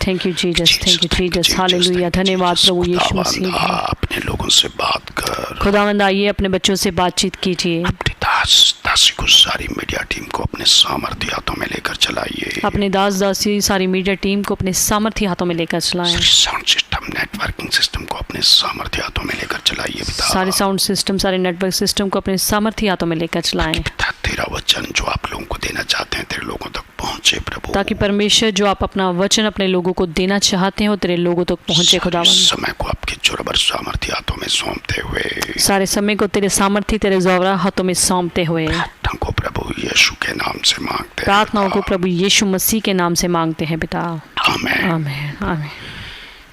Thank you Jesus, thank you Jesus, hallelujah. धन्यवाद प्रभु यीशु मसीह। अपने लोगों से बात कर। खुदावंद आइए अपने बच्चों से बातचीत कीजिए। अपने दासी को, सारी मीडिया टीम को अपने सामर्थ्य हाथों में लेकर चलाइए। अपने दासी सारी मीडिया टीम को अपने सामर्थ्य हाथों में लेकर चलाएं। साउंड सिस्टम, नेटवर्किंग सिस्टम को अपने सामर्थ्य हाथों में लेकर चलाइए। सारे साउंड सिस्टम, सारे नेटवर्क सिस्टम को अपने सामर्थ्य हाथों में लेकर चलाएं। तेरा वचन जो आप लोगों को देना चाहते हैं तेरे लोगों तक पहुंचे प्रभु, ताकि परमेश्वर जो आप अपना वचन अपने लोगों को देना चाहते हैं वो तेरे लोगों तक पहुंचे। खुदावंद समय को आपके जोरवर सामर्थ्य हाथों में सौंपते हुए, सारे समय को तेरे सामर्थ्य, तेरे जोरवर हाथों में सौंपते हुए को प्रभु यीशु के नाम से मांगते हैं। प्रार्थनाओं को प्रभु यीशु मसीह के नाम से मांगते हैं पिता। आमीन, आमीन, आमीन।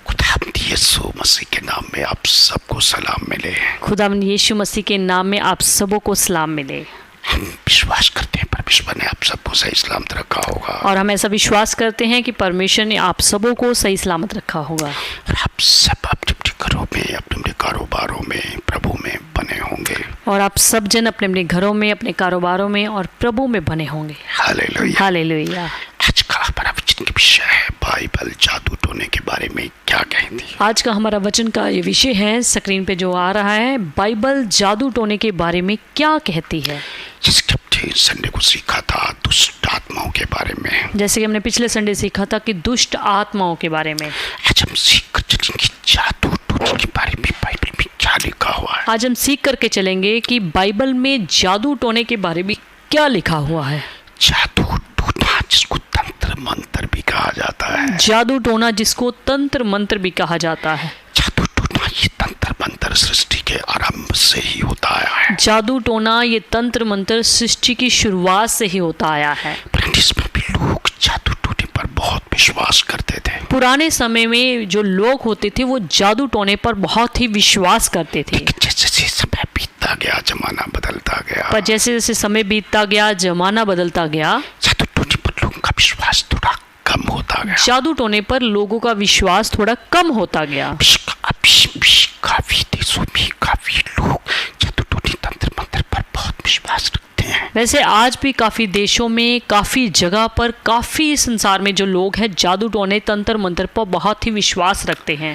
खुदावंद यीशु मसीह के नाम में आप सबको सलाम मिले। खुदावंद यीशु मसीह के नाम में आप सबों को सलाम मिले। हम विश्वास करते हैं परमेश्वर ने आप सबको सही सलामत रखा होगा, और हम ऐसा विश्वास करते हैं कि परमेश्वर ने आप सबों को सही सलामत रखा होगा। और आप सब अपने अपने घरों में, अपने अपने कारोबारों में प्रभु में बने होंगे। और आप सब जन अपने अपने घरों में, अपने कारोबारों में और प्रभु में बने होंगे। Hallelujah, hallelujah. आज का हमारा वचन का विषय है बाइबल जादू टोने के बारे में क्या कहती है। आज का हमारा वचन का ये विषय है, स्क्रीन पे जो आ रहा है, बाइबल जादू टोने के बारे में क्या कहती है। जिसके संडे को सीखा था दुष्ट आत्माओं के बारे में, जैसे कि हमने पिछले संडे सीखा था कि दुष्ट आत्माओं के बारे में। आज हम सीख कर चलेंगे जादू टोने के बारे में बाइबल में क्या लिखा हुआ है। आज हम सीख करके चलेंगे कि बाइबल में जादू टोने के बारे में क्या लिखा हुआ है। जादू टोना जिसको तंत्र मंत्र भी कहा जाता है। जादू टोना जिसको तंत्र मंत्र भी कहा जाता है। जादू टोना ये तंत्र मंत्र सृष्टि के आरंभ से ही होता आया है। जादू टोना ये तंत्र मंत्र सृष्टि की शुरुआत से ही होता आया है। इसमें भी लोग जादू टोने पर बहुत विश्वास करते थे। पुराने समय में जो लोग होते थे वो जादू टोने पर बहुत ही विश्वास करते थे। जैसे जैसे समय बीतता गया, जमाना बदलता गया, पर जैसे जैसे समय बीतता गया, जमाना बदलता गया, जादू टोने पर लोगों का विश्वास थोड़ा कम होता गया। जादू टोने पर लोगों का विश्वास थोड़ा कम होता गया। काफी देशों में काफी लोग जादू टोने तंत्र मंत्र पर बहुत विश्वास रखते हैं। वैसे आज भी काफी देशों में, काफी जगह पर, काफी संसार में जो लोग हैं जादू टोने तंत्र मंत्र पर बहुत ही विश्वास रखते हैं।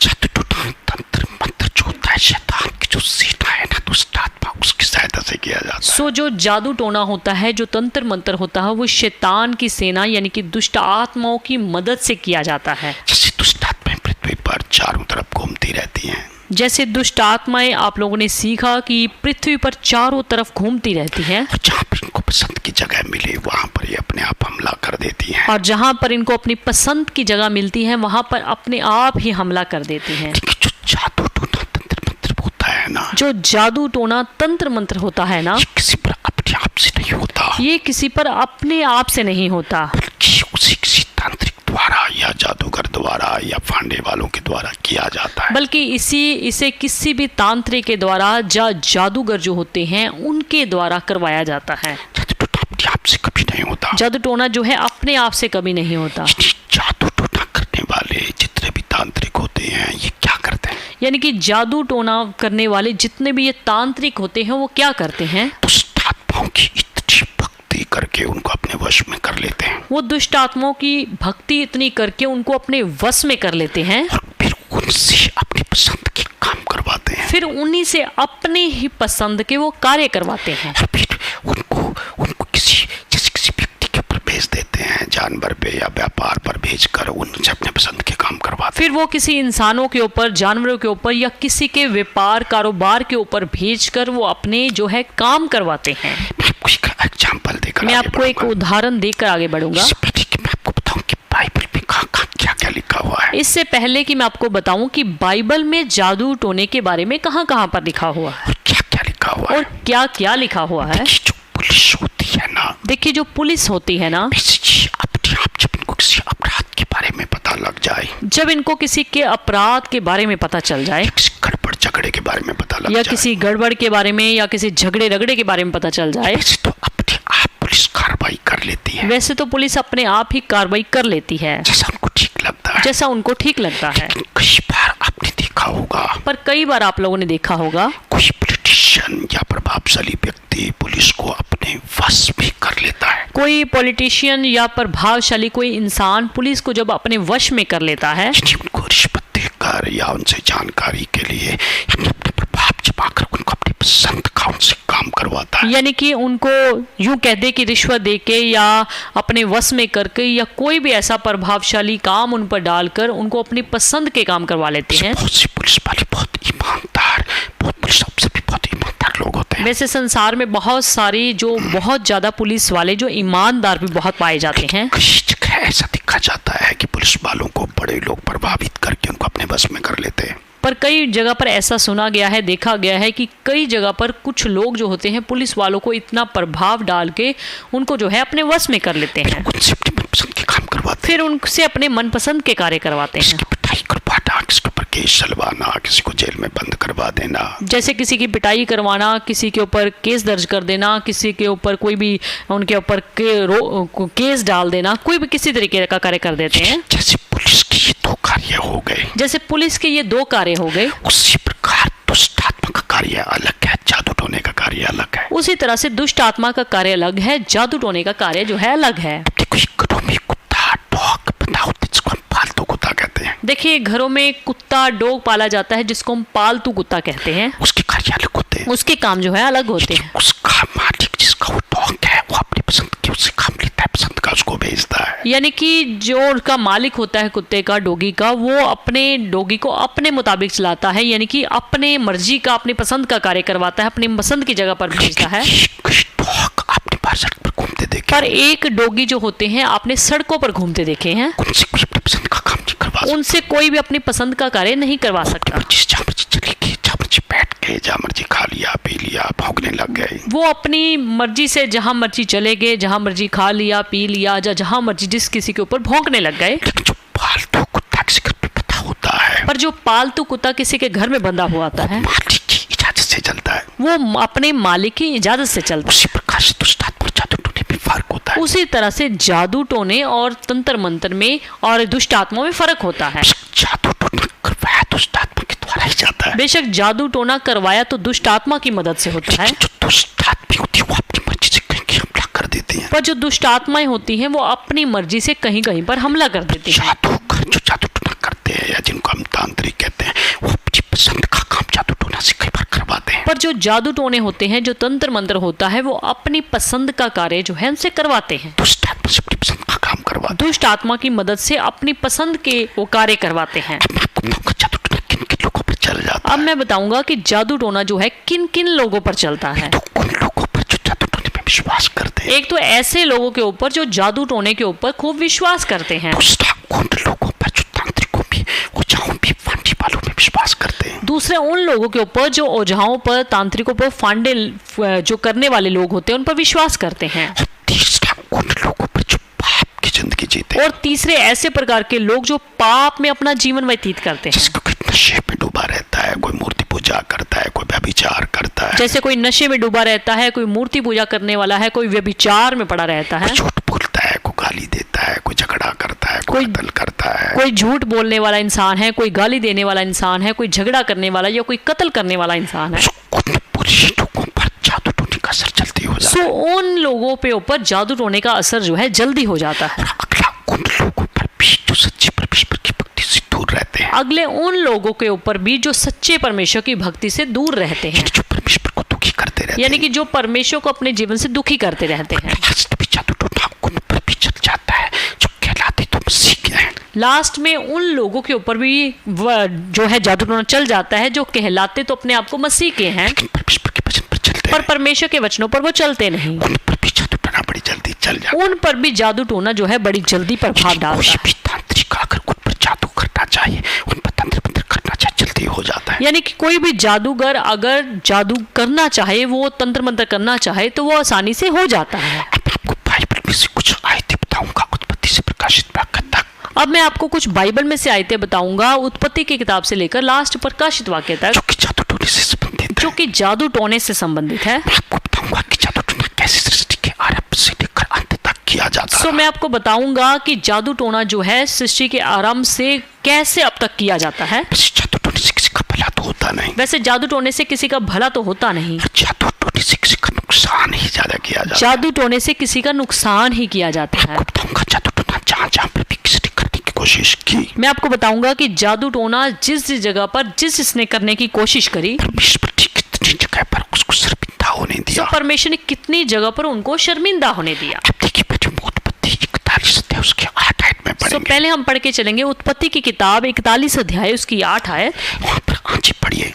जादू टोना तंत्र मंत्र जो होता है शैतान की जो सेना है ना, दुष्ट आत्मा, उसकी सहायता से किया जाता है। सो जो जादू टोना होता है, जो तंत्र मंत्र होता है, वो शैतान की सेना यानी कि दुष्ट आत्माओं की मदद से किया जाता है। जैसे दुष्ट आत्माएं पृथ्वी पर चारों तरफ घूमती रहती हैं। जैसे दुष्ट आत्माएं, आप लोगों ने सीखा कि पृथ्वी पर चारों तरफ घूमती रहती हैं। और जहाँ पर इनको पसंद की जगह मिले वहाँ पर ये अपने आप हमला कर देती हैं। और जहाँ पर इनको अपनी पसंद की जगह मिलती है वहाँ पर अपने आप ही हमला कर देती हैं। जो जादू टोना तंत्र मंत्र होता है ना, जो जादू टोना तंत्र मंत्र होता है ना, ये किसी पर अपने आप से नहीं होता। ये किसी पर अपने आप से नहीं होता, बल्कि उसी किसी तांत्रिक द्वारा या जादूगर द्वारा या फांडे वालों के द्वारा किया जाता है। बल्कि इसे किसी भी तांत्रिक के द्वारा या जादूगर जो होते हैं उनके द्वारा करवाया जाता है। जादू टोना अपने आप से कभी नहीं होता। जादू टोना जो है अपने आप से कभी नहीं होता। जादू टोना करने वाले जितने भी तांत्रिक होते हैं ये क्या करते हैं, यानी कि जादू टोना करने वाले जितने भी ये तांत्रिक होते हैं वो क्या करते हैं, दुष्ट आत्माओं की इतनी भक्ति करके उनको अपने वश में कर लेते हैं। वो दुष्ट आत्माओं की भक्ति इतनी करके उनको अपने वश में कर लेते हैं। और फिर उनसे अपनी पसंद के काम करवाते हैं। फिर उन्हीं से अपने ही पसंद के वो कार्य करवाते हैं। और फिर उनको किसी व्यक्ति के ऊपर भेज देते हैं, जानवर पे या व्यापार पर भेजकर उनसे अपने पसंद के काम करवाते हैं। फिर वो किसी इंसानों के ऊपर, जानवरों के ऊपर या किसी के व्यापार कारोबार के ऊपर भेजकर वो अपने जो है काम करवाते हैं। एग्जाम्पल देकर मैं आपको एक उदाहरण देकर आगे बढ़ूंगा। मैं आपको बताऊं कि बाइबल में कहाँ क्या लिखा हुआ है। इससे पहले कि मैं आपको बताऊं कि बाइबल में जादू टोने के बारे में कहाँ पर लिखा हुआ है, क्या लिखा हुआ है और क्या लिखा हुआ है। जो पुलिस होती है ना, देखिए जो पुलिस होती है ना, अपने आप जब इनको किसी अपराध के बारे में पता लग जाए, जब इनको किसी के अपराध के बारे में पता चल जाए, किसी गड़बड़ झगड़े के बारे में पता लग या जाए, किसी गड़बड़ के बारे में या किसी झगड़े रगड़े के बारे में पता चल जाए, तो अपने आप पुलिस कार्रवाई कर लेती है। वैसे तो पुलिस अपने आप ही कार्रवाई कर लेती है जैसा उनको ठीक लगता है। कई बार आपने देखा होगा, पर कई बार आप लोगों ने देखा होगा कोई पॉलिटिशियन या प्रभावशाली व्यक्ति पुलिस को अपने वश में कर लेता है। कोई पॉलिटिशियन या प्रभावशाली कोई इंसान पुलिस को जब अपने वश में कर लेता है, यानी उनको रिश्वत देकर या उनसे जानकारी के लिए यानी अपने प्रभाव जमा कर उनको अपनी पसंद का उनसे काम करवाता है, यानी कि उनको यूं कह दे कि रिश्वत देके या अपने वश में करके या कोई भी ऐसा प्रभावशाली काम उन पर डालकर उनको अपनी पसंद के काम करवा लेते हैं। बहुत सी पुलिस वाले बहुत ईमानदार, बहुत पुलिस अफसर भी बहुत ईमानदार लोग होते हैं। वैसे संसार में बहुत सारी जो बहुत ज्यादा पुलिस वाले जो ईमानदार भी बहुत पाए जाते हैं। कई जगह ऐसा देखा जाता है कि पुलिस वालों को बड़े लोग प्रभावित करके उनको अपने बस में कर लेते हैं। पर कई जगह पर ऐसा सुना गया है, देखा गया है कि कई जगह पर कुछ लोग जो होते हैं पुलिस वालों को इतना प्रभाव डाल के उनको जो है अपने वश में कर लेते हैं, उनसे अपने मनपसंद के काम करवाते फिर उनसे अपने मनपसंद के कार्य करवाते हैं। किसी की पिटाई करवाना, किसी के ऊपर केस चलवाना, किसी को जेल में बंद करवा देना, जैसे किसी की पिटाई करवाना, किसी के ऊपर केस दर्ज कर देना, किसी के ऊपर कोई भी उनके ऊपर केस डाल देना, कोई भी किसी तरीके का कार्य कर देते हैं। जैसे पुलिस के ये दो कार्य हो गए, जैसे पुलिस के ये दो कार्य हो गए, उसी प्रकार दुष्ट आत्मा का कार्य अलग है, जादू टोने का कार्य अलग है। उसी तरह से दुष्ट आत्मा का कार्य अलग है, जादू टोने का कार्य जो है अलग है। देखो ये घरों में कुत्ता डॉग बंधा होता है जिसको हम पालतू कुत्ता कहते हैं। देखिए घरों में कुत्ता डॉग पाला जाता है जिसको हम पालतू कुत्ता कहते हैं, उसके कार्य अलग होते हैं, उसके काम जो है अलग होते हैं। उसका मालिक जिसका वो डॉग है वो अपनी पसंद की उससे काम लेता है, पसंद का उसको भेजता है। यानी कि जो उसका मालिक होता है कुत्ते का, डॉगी का, वो अपने डॉगी को अपने मुताबिक चलाता है, यानी कि अपने मर्जी का अपनी पसंद का कार्य करवाता है, अपनी पसंद की जगह पर भेजता है। डॉग आपने बाहर सड़क पर घूमते देखे, पर एक डॉगी जो होते हैं आपने सड़कों पर घूमते देखे हैं, उनसे कोई अपनी पसंद का काम नहीं करवा सकता, उनसे कोई भी अपनी पसंद का कार्य नहीं करवा सकता। जहाँ मर्जी चली गई, जहाँ मर्जी बैठ गए, जहाँ मर्जी खा लिया पी लिया, भौंकने लग गए। वो अपनी मर्जी से जहां मर्जी चले गए, जहां मर्जी खा लिया पी लिया, या जहां मर्जी जिस किसी के ऊपर भौंकने लग गए। लेकिन जो पालतू कुत्ता किसी घर पे बंधा होता है, पर जो पालतू कुत्ता किसी के घर में बंधा हुआ आता है, मालिक की इजाजत से चलता है, वो अपने मालिक की इजाजत से चलता है। उसी प्रकार से दुष्ट आत्मा और जादू टोने में फर्क होता है। उसी तरह से जादू टोने और तंत्र मंत्र में और दुष्ट आत्मा में फर्क होता है। जादू टोना करवाया दुष्ट आत्मा के द्वारा ही जाता है। बेशक जादू टोना करवाया तो दुष्ट आत्मा की मदद से होता है, लेकिन जो दुष्ट आत्मा होती है वो अपनी मर्जी से कहीं हमला कर देती है। पर जो दुष्ट आत्माएं होती हैं वो अपनी मर्जी से कहीं कहीं पर हमला कर देती हैं। जादूगर जो जादू टोना करते हैं या जिनको हम तांत्रिक कहते हैं, वो अपनी पसंद का काम जादू टोना से कई बार करवाते हैं। पर जो जादू टोने होते हैं, जो तंत्र मंत्र होता है, वो अपनी पसंद का कार्य जो है उनसे करवाते हैं। दुष्ट आत्मा से अपनी पसंद का काम करवाते हैं। दुष्ट आत्मा की मदद से अपनी पसंद के वो कार्य करवाते हैं। अब मैं आपको बताऊंगा जादू टोना किन किन लोगों पर चल जाता अब मैं बताऊंगा कि जादू टोना जो है किन किन लोगों पर चलता है। है। तो उन लोगों पर जो जादू टोने में विश्वास करते हैं, एक तो ऐसे लोगों के ऊपर जो जादू टोने के ऊपर खूब विश्वास करते हैं। दूसरा उन लोगों पर जो तांत्रिकों भी ओझाओं भी फांडी वालों में विश्वास करते हैं। दूसरे उन लोगों के ऊपर जो ओझाओं पर, तांत्रिकों पर, फांडे जो करने वाले लोग होते हैं उन पर विश्वास करते हैं। और तीसरा उन लोगों पर जो पाप की जिंदगी जीते हैं, और तीसरे ऐसे प्रकार के लोग जो पाप में अपना जीवन व्यतीत करते हैं। जिसको कोई नशे में डूबा रहता है, कोई मूर्ति पूजा करता है, कोई व्यभिचार करता है, जैसे कोई नशे में डूबा रहता है, कोई मूर्ति पूजा करने वाला है, कोई व्यभिचार में पड़ा रहता है, कोई झूठ बोलता है, कोई गाली देता है, कोई झगड़ा करता है, कोई कत्ल करता है, कोई झूठ बोलने वाला इंसान है, कोई गाली देने वाला इंसान है, कोई झगड़ा करने वाला या कोई कत्ल करने वाला इंसान है। उन पुरुष लोगों पर जादू टोने का असर जल्दी हो जाता सो उन लोगों पे ऊपर जादू टोने का असर जो है जल्दी हो जाता है। है। अगला उन लोगों पर भी जो सच्चे परमेश्वर की भक्ति से दूर रहते हैं, अगले उन लोगों के ऊपर भी जो सच्चे परमेश्वर की भक्ति से दूर रहते हैं, जो परमेश्वर को दुखी करते रहते यानी कि जो परमेश्वर को अपने जीवन से दुखी करते रहते हैं। लास्ट में जादू टोना उन पर भी चल जाता है जो कहलाते तो मसीह के हैं। लास्ट में उन लोगों के ऊपर भी जो है जादू टोना चल जाता है जो कहलाते तो अपने आप को मसीह के हैं, लेकिन परमेश्वर के वचन पर चलते पर हैं, परमेश्वर के वचनों पर वो चलते नहीं। उन पर भी जादू टोना बड़ी जल्दी चल जाता है। उन पर भी जादू टोना जो है बड़ी जल्दी प्रभाव डालता कोई है। भी तांत्रिक अगर उन पर जादू करना चाहिए, उन पर तंत्र मंत्र करना चाहिए, जल्दी हो जाता है। यानी कि कोई भी जादूगर अगर जादू करना चाहे, वो तंत्र मंत्र करना चाहे, तो वो आसानी से हो जाता है। अब मैं आपको बाइबल में से कुछ आयतें बताऊंगा, उत्पत्ति से प्रकाशित वाक्य तक। अब मैं आपको कुछ बाइबल में से आयतें बताऊंगा, उत्पत्ति की किताब से लेकर लास्ट प्रकाशित वाक्य तक, जो कि जादू टोने से संबंधित जो है। कि जादू टोने से संबंधित है। मैं आपको बताऊंगा कि जादू टोना कैसे सृष्टि के आरंभ से लेकर अंत तक किया जाता सो है। मैं आपको बताऊंगा कि जादू टोना जो है सृष्टि के आरंभ से कैसे अब तक किया जाता है। वैसे जादू टोने से किसी का भला तो होता नहीं, वैसे जादू टोने से किसी का भला तो होता नहीं, जादू टोने से किसी का नुकसान ही ज्यादा किया जाता है। जादू टोने से किसी का नुकसान ही किया जाता है। आपको बताऊंगा जादू टोना जहाँ पर भी किसी ने करने की कोशिश की, मैं आपको बताऊंगा कि जादू टोना जिस जिस जगह पर जिसने करने की कोशिश करी, परमेश्वर ने कितनी जगह पर उसको शर्मिंदा होने तो दिया। परमेश्वर ने कितनी जगह पर उनको शर्मिंदा होने दिया। अब देखिए बच्चों, उत्पत्ति 41 अध्याय उसके 8 आयत में तो पढ़ेंगे। पहले हम पढ़ के चलेंगे उत्पत्ति की किताब 41 अध्याय उसकी 8 आयत। वहाँ पर आज पढ़िए।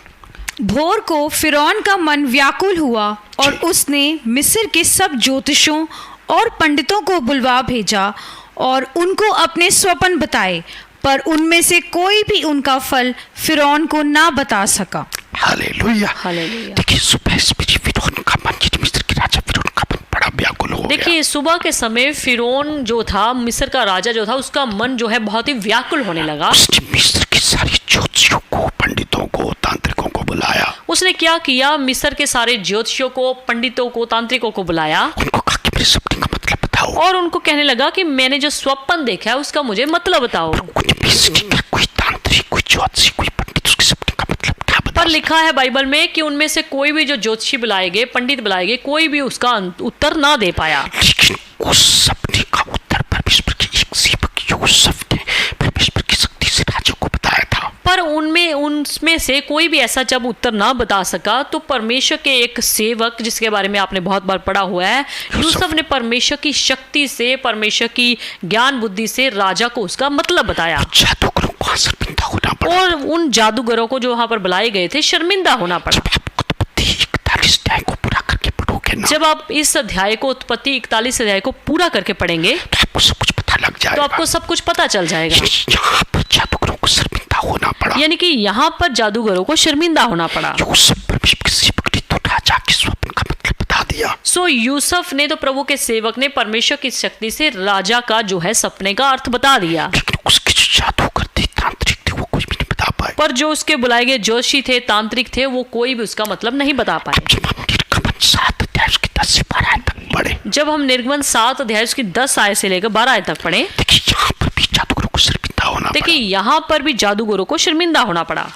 भोर को फिरौन का मन व्याकुल हुआ और जी। उसने मिस्र के सब ज्योतिषों और पंडितों को बुलवा भेजा और उनको अपने स्वप्न बताए, पर उनमें से कोई भी उनका फल फिरौन को ना बता सका। हालेलुया। हालेलुया। देखिए सुबह से फिरौन का मन, ये मिस्र के राजा फिरौन का मन बड़ा व्याकुल हो गया। देखिए सुबह के समय फिरौन जो था, मिस्र का राजा जो था, उसका मन जो है बहुत ही व्याकुल होने लगा। उसने मिस्र के सारे ज्योतिषियों को, पंडितों को, तांत्रिकों को बुलाया। उसने क्या किया? मिस्र के सारे ज्योतिषियों को, पंडितों को, तांत्रिकों को बुलाया उनको कहा कि मेरे सपने का मतलब बताओ। और उनको कहने लगा कि मैंने जो स्वप्न देखा है उसका मुझे मतलब बताओ। कुछ मिस्र का कोई तांत्रिक, कोई ज्योतिषी, कोई पंडित उसके सपने का मतलब क्या बता पर लिखा है बाइबल में कि उनमें से कोई भी जो ज्योतिषी बुलाए गए, पंडित बुलाए गए, कोई भी उसका उत्तर ना दे पाया। लेकिन उस सपने का उत्तर परमेश्वर के एक सेवक यूसुफ ने परमेश्वर की शक्ति से राजा को बताया था। पर उनमें से कोई भी ऐसा जब उत्तर ना बता सका, तो परमेश्वर के एक सेवक, जिसके बारे में आपने बहुत बार पढ़ा हुआ है, यूसुफ ने परमेश्वर की शक्ति से, परमेश्वर की ज्ञान बुद्धि से राजा को उसका मतलब बताया। जादूगरों को शर्मिंदा होना पड़ा। और उन जादूगरों को जो वहां पर बुलाए गए थे, शर्मिंदा होना पड़ा। जब आप उत्पत्ति 41 अध्याय को पूरा करके पढ़ोगे ना, जब आप इस अध्याय को, उत्पत्ति 41 अध्याय को पूरा करके पढ़ेंगे, तो आपको सब कुछ पता लग तो जाएगा। आपको सब कुछ पता चल जाएगा। यहाँ पर जादूगरों को शर्मिंदा होना पड़ा। यानी कि यहाँ पर जादूगरों को शर्मिंदा होना पड़ा। यूसुफ परमेश्वर के सेवक ने तो राजा के स्वप्न का मतलब बता दिया। सो यूसुफ ने, तो प्रभु के सेवक ने परमेश्वर की शक्ति से राजा का जो है सपने का अर्थ बता दिया। लेकिन उसके जो जादूगर थे, तांत्रिक थे, वो कुछ भी नहीं बता पाए। पर जो उसके बुलाए गए जोशी थे, तांत्रिक थे, वो कोई भी उसका मतलब नहीं बता पाए। जब हम निर्गमन 7 अध्याय उसके 10 से 12 आयत तक पढ़े, जब हम निर्गमन 7 अध्याय उसकी 10 आयत से लेकर 12 आयत तक पढ़े, देखिए यहाँ पर भी जादूगरों को शर्मिंदा होना देखिए पड़ा। यहाँ पर भी जादूगरों को शर्मिंदा होना पड़ा।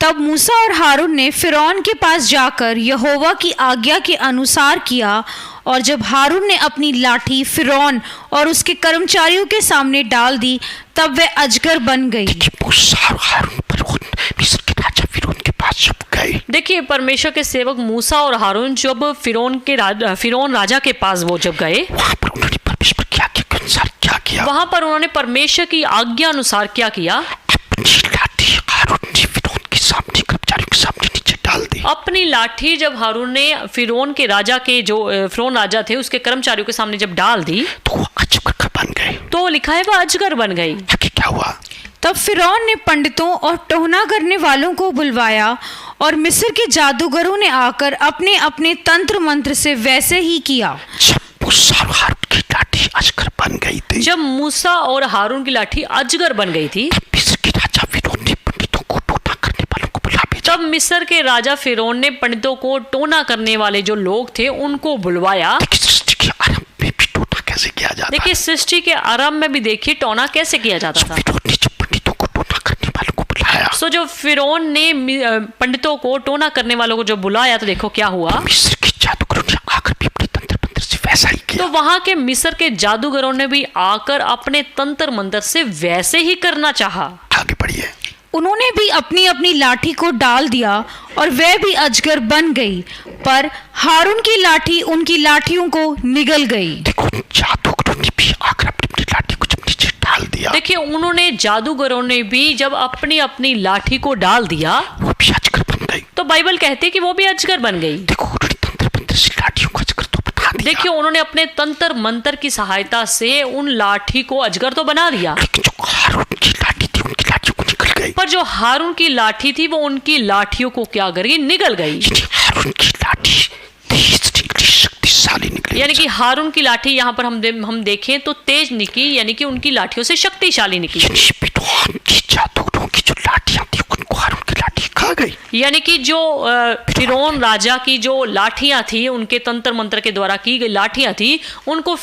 तब मूसा और हारून ने फिरौन के पास जाकर यहोवा की आज्ञा के अनुसार किया, और जब हारून ने अपनी लाठी फिरौन और उसके कर्मचारियों के सामने डाल दी, तब वह अजगर बन गई। देखिए मूसा और हारून फिरौन, मिस्र के राजा फिरौन के पास जब गए, देखिए परमेश्वर के सेवक मूसा और हारून जब फिरौन राजा के पास वो जब गए, वहां पर उन्होंने परमेश्वर की आज्ञा के अनुसार क्या किया? वहां पर उन्होंने परमेश्वर की आज्ञा अनुसार क्या किया? अपनी लाठी हारून ने फिरौन के सामने, कर्मचारियों के सामने नीचे डाल दी। अपनी लाठी जब हारून ने फिरौन के राजा के, जो फिरौन राजा थे, उसके कर्मचारियों के सामने जब डाल दी, तो वो अजगर बन गए। तो लिखा है वह अजगर बन गई। आगे क्या हुआ? तब फिरौन ने पंडितों और टोहना करने वालों को बुलवाया, और मिस्र के जादूगरों ने आकर अपने अपने तंत्र मंत्र से वैसे ही किया। जब मूसा और हारून की लाठी अजगर बन गई थी, जब मूसा और हारून की लाठी अजगर बन गई थी, तब मिस्र के राजा फिरौन ने पंडितों को टोना करने वालों को बुला भेजा। तब मिस्र के राजा फिरौन ने पंडितों को, टोना करने वाले जो लोग थे, उनको बुलवाया। देखिए सृष्टि के आरंभ में भी टोना कैसे किया जाता है। देखिए सृष्टि के आरंभ में भी देखिए टोना कैसे किया जाता था। फिरौन ने जब पंडितों को टोना करने वालों को बुलाया, सो जो फिरौन ने पंडितों को, टोना करने वालों को जब बुलाया, तो देखो क्या हुआ। मिस्र के जादूगरों ने आकर भी अपने तंत्र मंत्र से वैसा ही किया। तो वहां के मिस्र के जादूगरों ने भी आकर अपने तंत्र मंत्र से वैसे ही करना चाहा। आगे बढ़िए। उन्होंने भी अपनी अपनी लाठी को डाल दिया, और वह भी अजगर बन गई, पर हारून की लाठी उनकी लाठियों को निगल गई। देखो जादूगरों ने भी आकर अपनी अपनी लाठी को जब नीचे डाल दिया, देखिए उन्होंने, जादूगरों ने भी जब अपनी अपनी लाठी को डाल दिया, वो भी अजगर बन गई। तो बाइबल कहती है कि वो भी अजगर बन गई। देखो उन्होंने तंत्र मंत्र से लाठियों को अजगर तो बना दिया। देखिए उन्होंने अपने तंत्र मंत्र की सहायता से उन लाठी को अजगर तो बना दिया, लेकिन जो हारून की लाठी थी, उनकी लाठियों को निकल गई। पर जो हारून की लाठी थी वो उनकी लाठियों को क्या कर गई? निगल गई। हारून की लाठी तेज निकली, शक्तिशाली निकली। यानी कि हारून की लाठी यहाँ पर हम देखें तो तेज निकली, यानी कि उनकी लाठियों से शक्तिशाली निकली। फिरौन की जादूगरों की जो लाठियां थी, उनको हारून की लाठी खा गई। यानी कि जो फिरौन राजा की जो लाठियां थी, उनके तंत्र मंत्र के द्वारा की गई लाठियां थी, उनको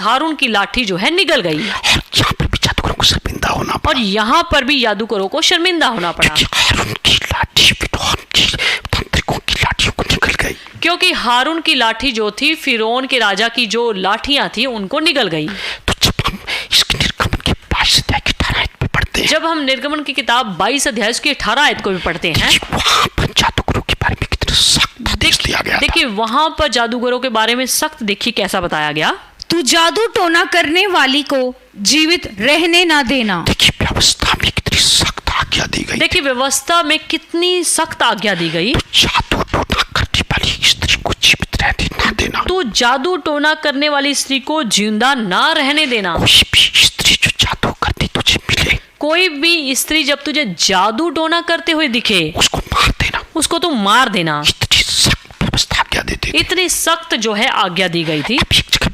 हारून की लाठी जो है निगल गई। और यहाँ पर भी जादूगरों को शर्मिंदा होना पड़ा। और यहाँ पर भी जादूगरों को शर्मिंदा होना पड़ा, हारून की लाठी फिरौन की तांत्रिकों की लाठियों को निकल गई। क्योंकि क्योंकि हारून की लाठी जो थी फिरौन के राजा की जो लाठियां थी उनको निगल गई। तो जब हम इसके निर्गमन के 22 अध्याय की 18 आयत में पढ़ते हैं, जब हम निर्गमन की किताब 22 अध्याय की 18 आयत को भी पढ़ते हैं, वहां पर जादूगरों के बारे में कितना सख्त आदेश दिया गया था। देखिए वहां पर जादूगरों के बारे में सख्त देखिए कैसा बताया गया। तू जादू टोना करने वाली को जीवित रहने ना देना। देखिए व्यवस्था में कितनी सख्त आज्ञा दी गई। देखिए व्यवस्था में कितनी सख्त आज्ञा दी गई। तो जादू टोना करने वाली स्त्री को जीवित रहने ना देना। तो जादू टोना करने वाली स्त्री को जिंदा ना रहने देना। कोई भी स्त्री जो जादू करती तुझे मिले, कोई भी स्त्री जब तुझे जादू टोना करते हुए दिखे उसको मार देना। उसको तू मार देना। इतनी सख्त व्यवस्था आज्ञा देती थी। इतनी सख्त जो है आज्ञा दी गई थी। अब एक जगह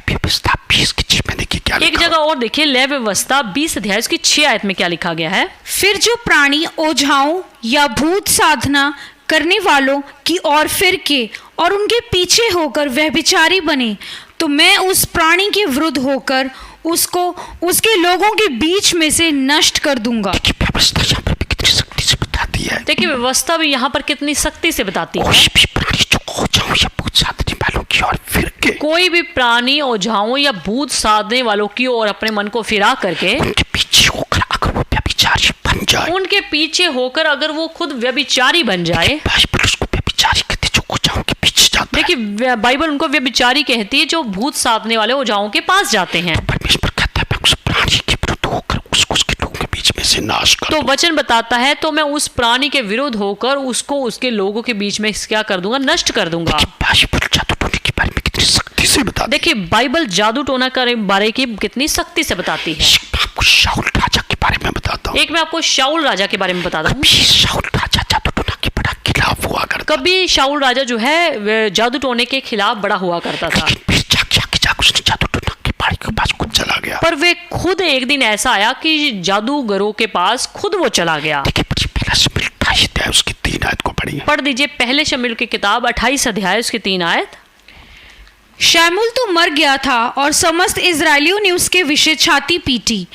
व्यवस्था 20 की 6 में देखिए क्या एक लिखा जगह और देखिए लय व्यवस्था 20 अध्याय की 6 आयत में क्या लिखा गया है। फिर जो प्राणी ओझाओं या भूत साधना करने वालों की ओर फिर के और उनके पीछे होकर व्यभिचारी बने, तो मैं उस प्राणी के विरुद्ध होकर उसको उसके लोगों के बीच में से नष्ट कर दूंगा। देखिए व्यवस्था यहाँ पर भी कितनी सख्ती से बताती है। देखिए व्यवस्था भी यहाँ पर कितनी सख्ती से बताती है। कोई भी प्राणी जो ओझाओं या भूत साधने वालों की ओर फिर के, कोई भी प्राणी ओझाओं या भूत साधने वालों की ओर अपने मन को फिरा करके उनके पीछे होकर अगर वो व्यभिचारी बन जाए, उनके पीछे होकर अगर वो खुद व्यभिचारी बन जाए, बाइबल उसको व्यभिचारी कहती है जो ओझाओं के पीछे जाता है। देखिए बाइबल उनको व्यभिचारी कहती है जो भूत साधने वाले ओझाओं के पास जाते हैं। परमेश्वर कहता है मैं उस प्राणी के विरुद्ध होकर उसको उसके लोगों के बीच में से नाश कर तो दूंगा। वचन बताता है तो मैं उस प्राणी के विरुद्ध होकर उसको उसके लोगों के बीच में क्या कर दूंगा, नष्ट कर दूंगा। बाइबल जादू टोने के बारे में कितनी सख्ती से बताती है। देखिए बाइबल जादू टोना के बारे की कितनी सख्ती से बताती है। मैं आपको शाऊल राजा के बारे में बताता हूँ। एक मैं आपको शाऊल राजा के बारे में बताता हूँ। कभी शाऊल राजा जादू टोना के बड़ा खिलाफ हुआ करता, कभी शाऊल राजा जो है वे जादू टोने के खिलाफ बड़ा हुआ करता था, लेकिन फिर जाके उसने जादू टोना के बाड़ी के पास खुद चला गया। पर वे खुद एक दिन ऐसा आया कि जादूगरों के पास खुद वो चला गया। देखिए पहला शमूएल 28 अध्याय उसकी 3 आयत को पढ़िए। पढ़ दीजिए पहले शमूएल की किताब 28 अध्याय उसकी 3 आयत। शमूएल तो मर गया था और समस्त इजरायलियों ने उसके विषय छाती पीटी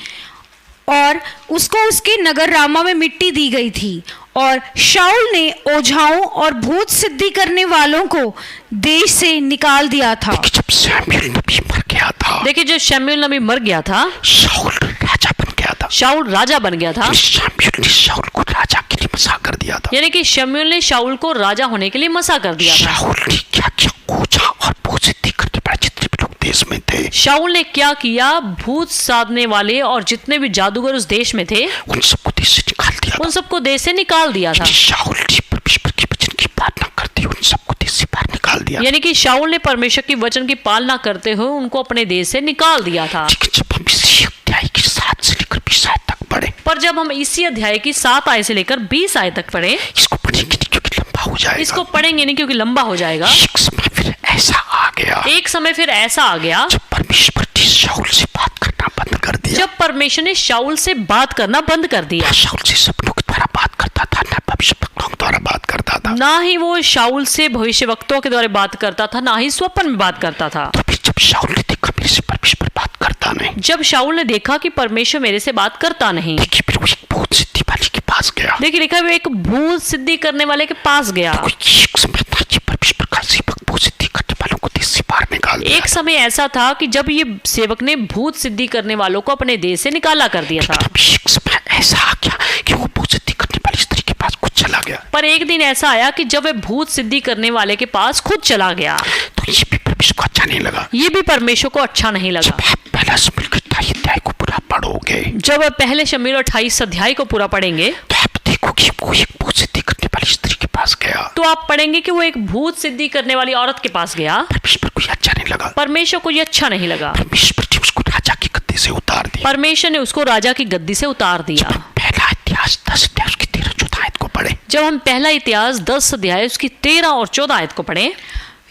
और उसको उसके नगर रामा में मिट्टी दी गई थी। और शाऊल ने ओझाओं और भूत सिद्धि करने वालों को देश से निकाल दिया था। जब शमूएल नबी मर गया था, देखिए जब शमूएल नबी मर गया था, शाऊल राजा बन गया था। शाऊल राजा बन गया था। शमूएल ने शाऊल को राजा के लिए मसा कर दिया था। यानी कि शमूएल ने शाऊल को राजा होने के लिए मसा कर दिया था। शाऊल ने क्या किया, ओझा और भूत सिद्धि करने वाले जितने भी लोग देश में थे, शाऊल ने क्या किया, भूत साधने वाले और जितने भी जादूगर उस देश में थे उन सबको देश से निकाल दिया था। उन सबको देश से निकाल दिया था। शाऊल ने परमेश्वर के वचन की पालना करते हुए उन सबको देश से बाहर निकाल दिया। यानी कि शाऊल ने परमेश्वर की वचन की पालना करते हुए उनको अपने देश से निकाल दिया था। जब हम इसी अध्याय की 7 से लेकर 20 आयत तक पढ़े, पर जब हम इसी अध्याय की 7 आयत से लेकर 20 आयत तक पढ़े, इसको पढ़ेंगे नहीं क्योंकि लंबा हो जाएगा। इसको पढ़ेंगे नहीं क्योंकि लंबा हो जाएगा। एक समय फिर ऐसा आ गया, एक समय फिर ऐसा आ गया जब परमेश्वर ने शाऊल से बात करना बंद कर दिया। जब परमेश्वर ने शाऊल से बात करना बंद कर दिया। शाऊल से सपनों के द्वारा बात करता था, न भविष्यवक्ताओं के द्वारा बात करता था। ना ही वो शाऊल से भविष्यवक्ताओं के द्वारा बात करता था, ना ही स्वप्न में बात करता था। तो फिर जब शाऊल ने देखा मेरे से परमेश्वर बात करता नहीं, जब शाऊल ने देखा कि परमेश्वर मेरे से बात करता नहीं, देखिए फिर वो एक भूत सिद्धि वाले के पास गया। देखिए लिखा है वो एक भूत सिद्धि करने वाले के पास गया। कोई एक समय था कि परमेश्वर का सेवक भूत सिद्धि करने वालों को देश से बाहर निकाल दिया। एक समय ऐसा था कि जब ये सेवक ने भूत सिद्धि करने वालों को अपने देश से निकाला कर दिया था। अभी एक समय ऐसा आ गया कि वो भूत सिद्धि करने वाली स्त्री के पास खुद चला गया। पर एक दिन ऐसा आया कि जब वह भूत सिद्धि करने वाले के पास खुद चला गया, तो ये भी परमेश्वर को अच्छा नहीं लगा। ये भी परमेश्वर को अच्छा नहीं लगा। जब आप पहला शमूएल के 28 अध्याय को पूरा पढ़ोगे, जब आप पहले शमूएल 28 अध्याय को पूरा पढ़ेंगे तो आप देखोगे वो एक भूत सिद्धि करने वाली स्त्री के पास गया। तो आप पढ़ेंगे कि वो एक भूत सिद्धि करने वाली औरत के पास गया। परमेश्वर को ये अच्छा नहीं लगा। परमेश्वर को ये अच्छा नहीं लगा। परमेश्वर ने उसको राजा की गद्दी से उतार दिया। परमेश्वर ने उसको राजा की गद्दी से उतार दिया। पहला इतिहास 10 अध्याय उसकी 13-14 आयत को पढ़े। जब हम पहला इतिहास 10 अध्याय उसकी 13 और 14 आयत को पढ़े,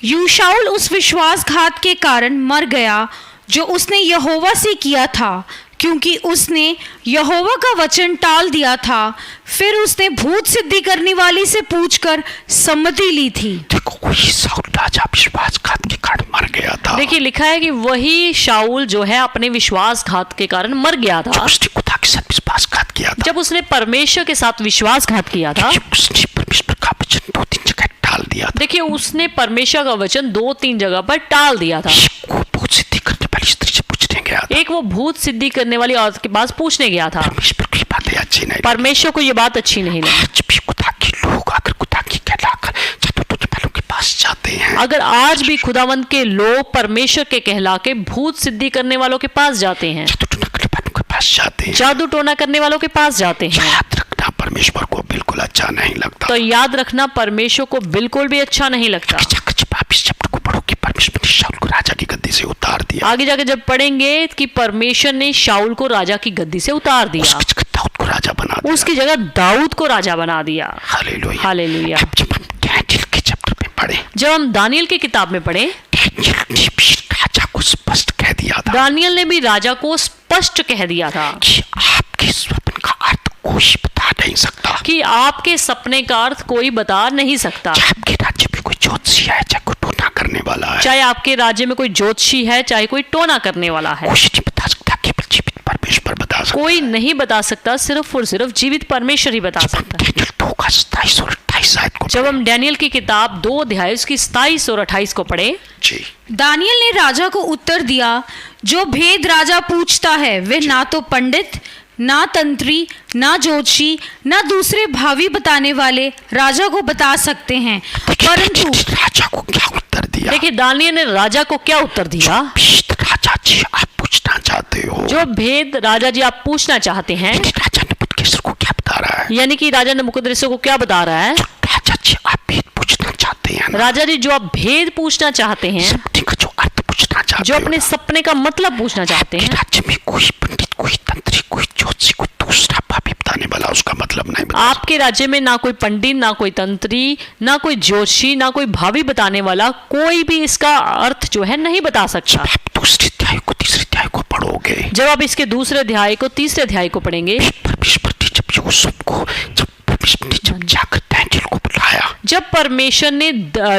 यूं शाऊल उस विश्वासघात के कारण मर गया जो उसने यहोवा से किया था, क्योंकि उसने यहोवा का वचन टाल दिया था। फिर उसने भूत सिद्धि करने वाली से पूछकर सम्मति ली थी। देखो वही शाऊल राजा विश्वासघात के कारण मर गया था। देखिए लिखा है कि वही शाऊल जो है अपने विश्वासघात के कारण मर गया था। उसने खुदा के साथ विश्वासघात किया था। जब उसने परमेश्वर के साथ विश्वासघात किया था, उसने परमेश्वर का वचन 2-3 जगह टाल दिया था। देखिए उसने परमेश्वर का वचन 2-3 जगह पर टाल दिया था। वो बहुत सिद्धि करने वाली स्त्री से पूछने गया था। एक वो भूत सिद्धि करने वाली औरत के पास पूछने गया था। परमेश्वर की बातें अच्छी नहीं। परमेश्वर को ये बात अच्छी नहीं लगी। आज भी खुदा के लोग आकर खुदा की कहलाकर जादूटोने वालों के पास जाते हैं। अगर आज भी खुदावंत के लोग परमेश्वर के कहला के भूत सिद्धि करने वालों के पास जाते हैं, जादूटोना करने वालों के पास जाते हैं, जादू टोना करने वालों के पास जाते हैं, याद रखना परमेश्वर को बिल्कुल अच्छा नहीं लगता। तो याद रखना परमेश्वर को बिल्कुल भी अच्छा नहीं लगता। जाकर जब आप इस शब्द को पढ़ो कि परमेश्वर ने शाऊल को राजा की गद्दी से उतार दिया, आगे जाके जब पढ़ेंगे कि परमेश्वर ने शाऊल को राजा की गद्दी से उतार दिया, उसकी जगह दाऊद को राजा बना दिया। उसकी जगह दाऊद को राजा बना दिया। हालेलुया। हालेलुया। अब जब हम डैनियल के चैप्टर में पढ़े, जब हम दानियल की किताब में पढ़े, डैनियल ने भी राजा को स्पष्ट कह दिया था दानियल ने भी राजा को स्पष्ट कह दिया था कि आपके स्वप्न का अर्थ कोई बता नहीं सकता, कि आपके सपने का अर्थ कोई बता नहीं सकता। चाहे आपके राज्य में कोई ज्योतिषी है, चाहे कोई टोना करने वाला है, चाहे आपके राज्य में कोई ज्योतिषी है, चाहे कोई टोना करने वाला है, कुछ नहीं बता सकता, केवल जीवित परमेश्वर बता सकता। कोई नहीं बता सकता, सिर्फ और सिर्फ जीवित परमेश्वर ही बता सकता है। डैनियल 2 का 27 और 28 आयत को जब हम डैनियल की किताब 2 अध्याय उसकी 27 और 28 को पढ़े, जी, दानियल ने राजा को उत्तर दिया, जो भेद राजा पूछता है वे ना तो पंडित, ना तंत्री, ना ज्योतिषी, ना दूसरे भावी बताने वाले राजा को बता सकते हैं, परंतु राजा को क्या उत्तर दिया? देखिए दानियल ने राजा को क्या उत्तर दिया। भेद राजा जी आप पूछना चाहते हो, जो भेद राजा जी आप पूछना चाहते हैं, राजा नबूकदनेस्सर को क्या बता रहा है? यानी कि राजा नबूकदनेस्सर को क्या बता रहा है। राजा जी आप भेद पूछना चाहते हैं ना? राजा जी जो आप भेद पूछना चाहते हैं, सपने का जो अर्थ पूछना चाहते जो हो अपने ना? सपने का मतलब पूछना चाहते कि हैं, राज्य में कोई पंडित, कोई तंत्री, कोई ज्योतिषी, कोई दूसरा भावी बताने वाला उसका मतलब नहीं बता आपके राज्य में ना कोई पंडित, ना कोई तंत्री, ना कोई ज्योतिषी, ना कोई भावी बताने वाला, कोई भी इसका अर्थ जो है नहीं बता सकता। आप दूसरे अध्याय को तीसरे अध्याय को पढ़ोगे, जब आप इसके दूसरे अध्याय को तीसरे अध्याय को पढ़ेंगे, परमेश्वर ने जब यूसुफ को, जब परमेश्वर ने जब जाकर डैनियल को बुलाया, जब परमेश्वर ने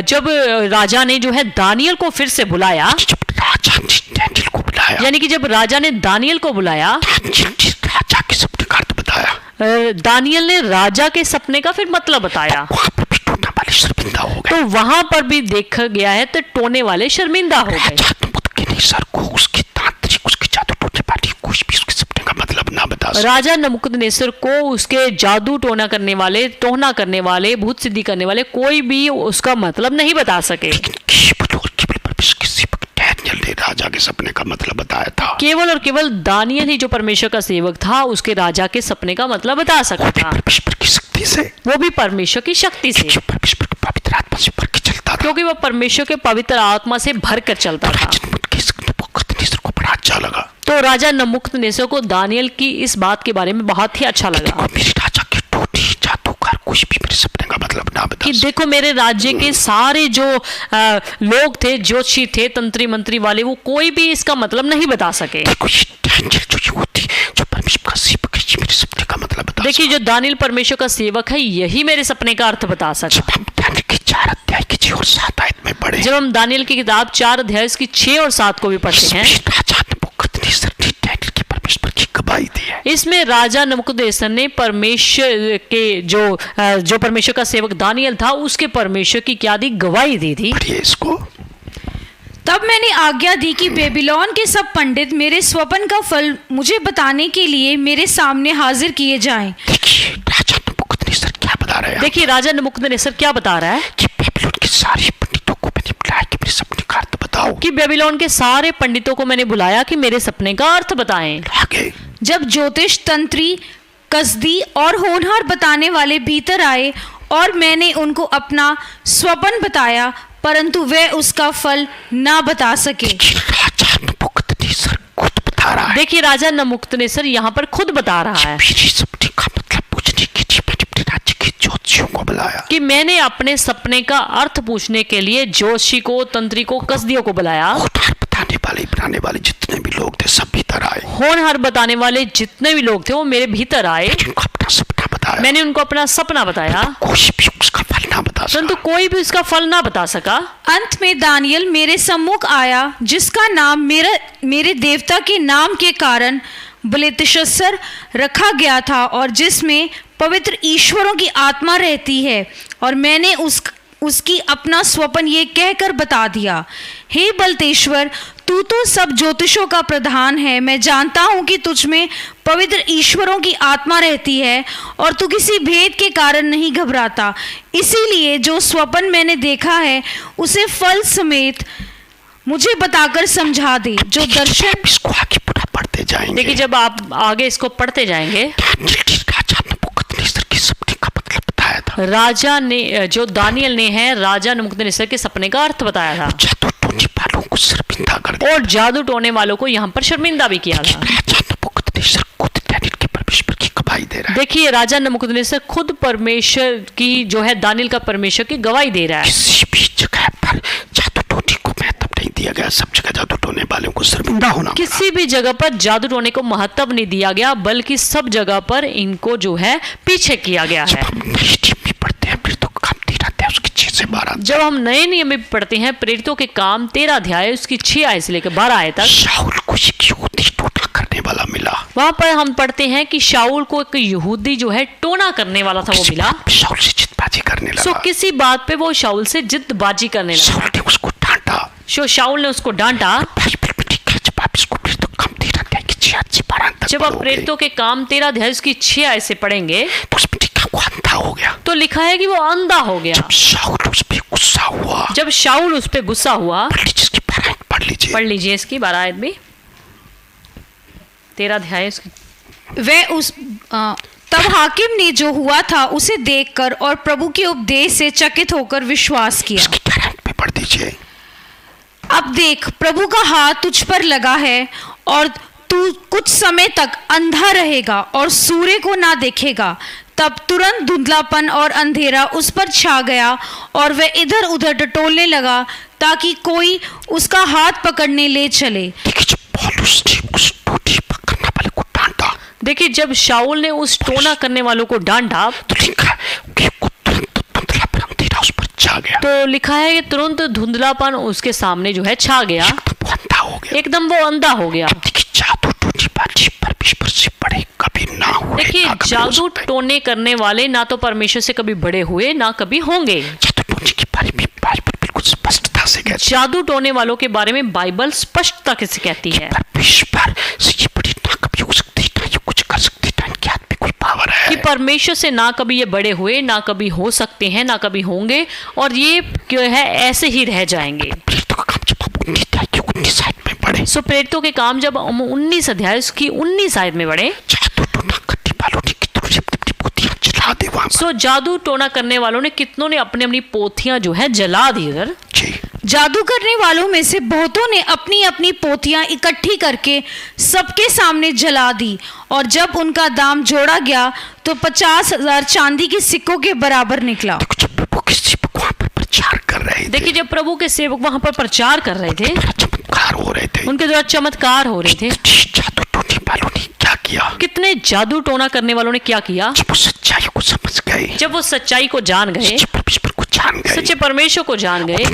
जब राजा ने जो है दानियल को फिर से बुलाया, जब राजा ने डैनियल को बुलाया, यानी कि जब राजा ने दानियल को बुलाया, राजा के सपने का अर्थ बताया, दानियल ने राजा के सपने का फिर मतलब बताया, वहां पर भी टोना वाले शर्मिंदा हो गए। तो वहां पर भी देखा गया है तो टोने वाले शर्मिंदा हो गए। राजा नबूकदनेस्सर को उसके तांत्रिक, उसके जादू टोने वाले कुछ भी उसके सपने का मतलब ना बता सके। राजा नबूकदनेस्सर को उसके जादू टोना करने वाले, टोना करने वाले, भूत सिद्धि करने वाले कोई भी उसका मतलब नहीं बता सके। लेकिन केवल और केवल परमेश्वर के सेवक डैनियल ने राजा के सपने का मतलब बताया था। केवल और केवल दानियल ही जो परमेश्वर का सेवक था उसके राजा के सपने का मतलब बता सकता था, परमेश्वर की शक्ति से, वो भी परमेश्वर की शक्ति से, जो परमेश्वर की पवित्र आत्मा से भर के चलता था। क्योंकि वह परमेश्वर के पवित्र आत्मा से भर कर चलता था। राजा नबूकदनेस्सर को बड़ा अच्छा लगा। तो राजा नबूकदनेस्सर को दानियल की इस बात के बारे में बहुत ही अच्छा लगा देखो मेरे राजा के टोनी, जादूगर कुछ भी मेरे सपने का मतलब ना बता कि सके। देखो मेरे राज्य के सारे जो लोग थे, ज्योतिषी थे, तंत्री मंत्री वाले, वो कोई भी इसका मतलब नहीं बता सके। देखो ये डैनियल जो युवती जो परमेश्वर का सेवक है, ये मेरे सपने का मतलब बता देखिए जो दानियल परमेश्वर का सेवक है यही मेरे सपने का अर्थ बता सका। जब हम डैनियल के 4 अध्याय की 6 और 7 आयत में पढ़े, जब हम दानियल की किताब 4 अध्याय की 6 और 7 को भी पढ़ते हैं, राजा नबूकदनेस्सर ने डैनियल के परमेश्वर की गवाही दी है। इसमें राजा नबूकदनेस्सर ने परमेश्वर के जो परमेश्वर का सेवक दानियल था उसके परमेश्वर की क्या दी, गवाही दी थी। पढ़िए इसको। तब मैंने आज्ञा दी कि बेबीलोन के सब पंडित मेरे स्वप्न का फल मुझे बताने के लिए मेरे सामने हाजिर किए जाएं। देखिए राजा नबूकदनेस्सर क्या बता रहे हैं देखिए राजा नबूकदनेस्सर क्या बता रहा है कि बेबीलोन के सारे पंडितों को मैंने बुलाया कि मेरे सपने का अर्थ बताओ। कि बेबीलोन के सारे पंडितों को मैंने बुलाया कि मेरे सपने का अर्थ बताएं। आगे जब ज्योतिष, तंत्री, कसदी और होनहार बताने वाले भीतर आए और मैंने उनको अपना स्वप्न बताया, परंतु वे उसका फल ना बता सके। राजा नबूकदनेस्सर खुद बता रहा है। देखिए राजा नबूकदनेस्सर यहाँ पर खुद बता रहा है मेरे सपने का मतलब पूछने के लिए मैंने अपने राज्य के ज्योतिषियों को बुलाया। कि मैंने अपने सपने का अर्थ पूछने के लिए ज्योतिषी को, तंत्री को, कसदियों को बुलाया। होनहार बताने वाले, बनाने वाले जितने भी लोग थे सब भीतर आए। होनहार बताने वाले जितने भी लोग थे वो मेरे भीतर आए। जिनको अपना सपना बताया, मैंने उनको अपना सपना बताया, कोई भी उसका फल ना बता परंतु सका। कोई भी उसका फल ना बता सका। अंत में दानियल मेरे सम्मुख आया, जिसका नाम मेरे देवता के नाम के कारण बेलतेशस्सर रखा गया था और जिसमें पवित्र ईश्वरों की आत्मा रहती है, और मैंने उसकी अपना स्वप्न ये कहकर बता दिया, हे बलतेश्वर, तू तो सब ज्योतिषों का प्रधान है। मैं जानता हूँ कि तुझ में पवित्र ईश्वरों की आत्मा रहती है और तू किसी भेद के कारण नहीं घबराता। इसीलिए जो स्वप्न मैंने देखा है उसे फल समेत मुझे बताकर समझा दे। जो दर्शन आप इसको आगे पूरा पढ़ते जाएंगे। देखिए, जब आप आगे इसको पढ़ते जाएंगे, राजा नबूकदनेस्सर के सपने का मतलब बताया था। राजा ने, जो दानियल ने है, राजा नबूकदनेस्सर के सपने का अर्थ बताया था जादू टोने वालों को शर्मिंदा कर दिया। और जादू टोने वालों को यहाँ पर शर्मिंदा भी किया था। राजा नबूकदनेस्सर खुद दानियल के परमेश्वर की गवाही दे रहा है। देखिए, राजा नबूकदनेस्सर खुद परमेश्वर की जो है, दानियल का परमेश्वर की गवाही दे रहा है। किसी भी जगह पर जादू टोने को महत्व नहीं दिया गया। सब जगह जादू टोने वालों को शर्मिंदा होना किसी भी जगह पर जादू टोने को महत्व नहीं दिया गया, बल्कि सब जगह पर इनको जो है पीछे किया गया है। हम नई टीम में पढ़ते हैं फिर तो कामती रहते हैं उसकी 6 से 12। जब हम नए नियम में पढ़ते हैं प्रेरितों के काम 13 अध्याय उसकी 6 आयत से लेकर 12 आयत तक, शाऊल को एक यहूदी टोना करने वाला मिला। वहां पर हम पढ़ते हैं कि शाऊल को एक यहूदी जो है टोना करने वाला था, वो मिला। शाऊल से जिदबाजी करने लगा। किसी बात पे वो शाऊल से जिद्दबाजी करने लगा। शाऊल ने उसको डांटा। शाऊल ने उसको डांटा। जब आप प्रेरितों के काम 13 अध्याय उसकी 6 आयत से पढ़ेंगे तो लिखा है कि वो अंधा हो गया। जब शाऊल उस पे गुस्सा हुआ, जब शाऊल उस पे गुस्सा हुआ, पढ़ लीजिए इसकी 12 आयत भी, 13 अध्याय उसकी। तब हाकिम ने जो हुआ था उसे देखकर और प्रभु के उपदेश से चकित होकर विश्वास किया। पे पढ़ दीजिए। अब देख, प्रभु का हाथ तुझ पर लगा है और तू कुछ समय तक अंधा रहेगा और सूर्य को ना देखेगा। तब तुरंत धुंधलापन और अंधेरा उस पर छा गया और वह इधर उधर टटोलने लगा ताकि कोई उसका हाथ पकड़ने ले चले। देखिए, जब शाऊल ने उस टोना करने वालों को डांटा तो लिखा है कि तुरंत धुंधलापन उसके सामने जो है छा गया, एकदम वो अंधा हो गया। देखिए, जादू टोने करने वाले ना तो परमेश्वर से कभी बड़े हुए ना कभी होंगे। जादू टोने वालों के बारे में बाइबल स्पष्टता से कहती है कि परमेश्वर से ना कभी ये बड़े हुए, ना कभी हो सकते हैं, ना कभी होंगे, और ये क्यों है ऐसे ही रह जाएंगे। सो प्रेरितों के काम जब 19 अध्याय उसकी 19 आयत में बढ़े, सो जादू टोना करने वालों ने कितनों ने अपनी अपनी पोथियां जो है जला दी। इधर जादू करने वालों में से बहुतों ने अपनी अपनी पोथियां इकट्ठी करके सबके सामने जला दी, और जब उनका दाम जोड़ा गया तो 50,000 चांदी के सिक्कों के बराबर निकला। देखिए, जब प्रभु के सेवक वहां पर प्रचार कर रहे थे, उनके द्वारा चमत्कार हो रहे थे। जादू टोने वालों ने क्या किया? कितने जादू टोना करने वालों ने क्या किया? जब वो सच्चाई को समझ गए, जब वो सच्चाई को जान गए, सच्चे परमेश्वर को जान गए,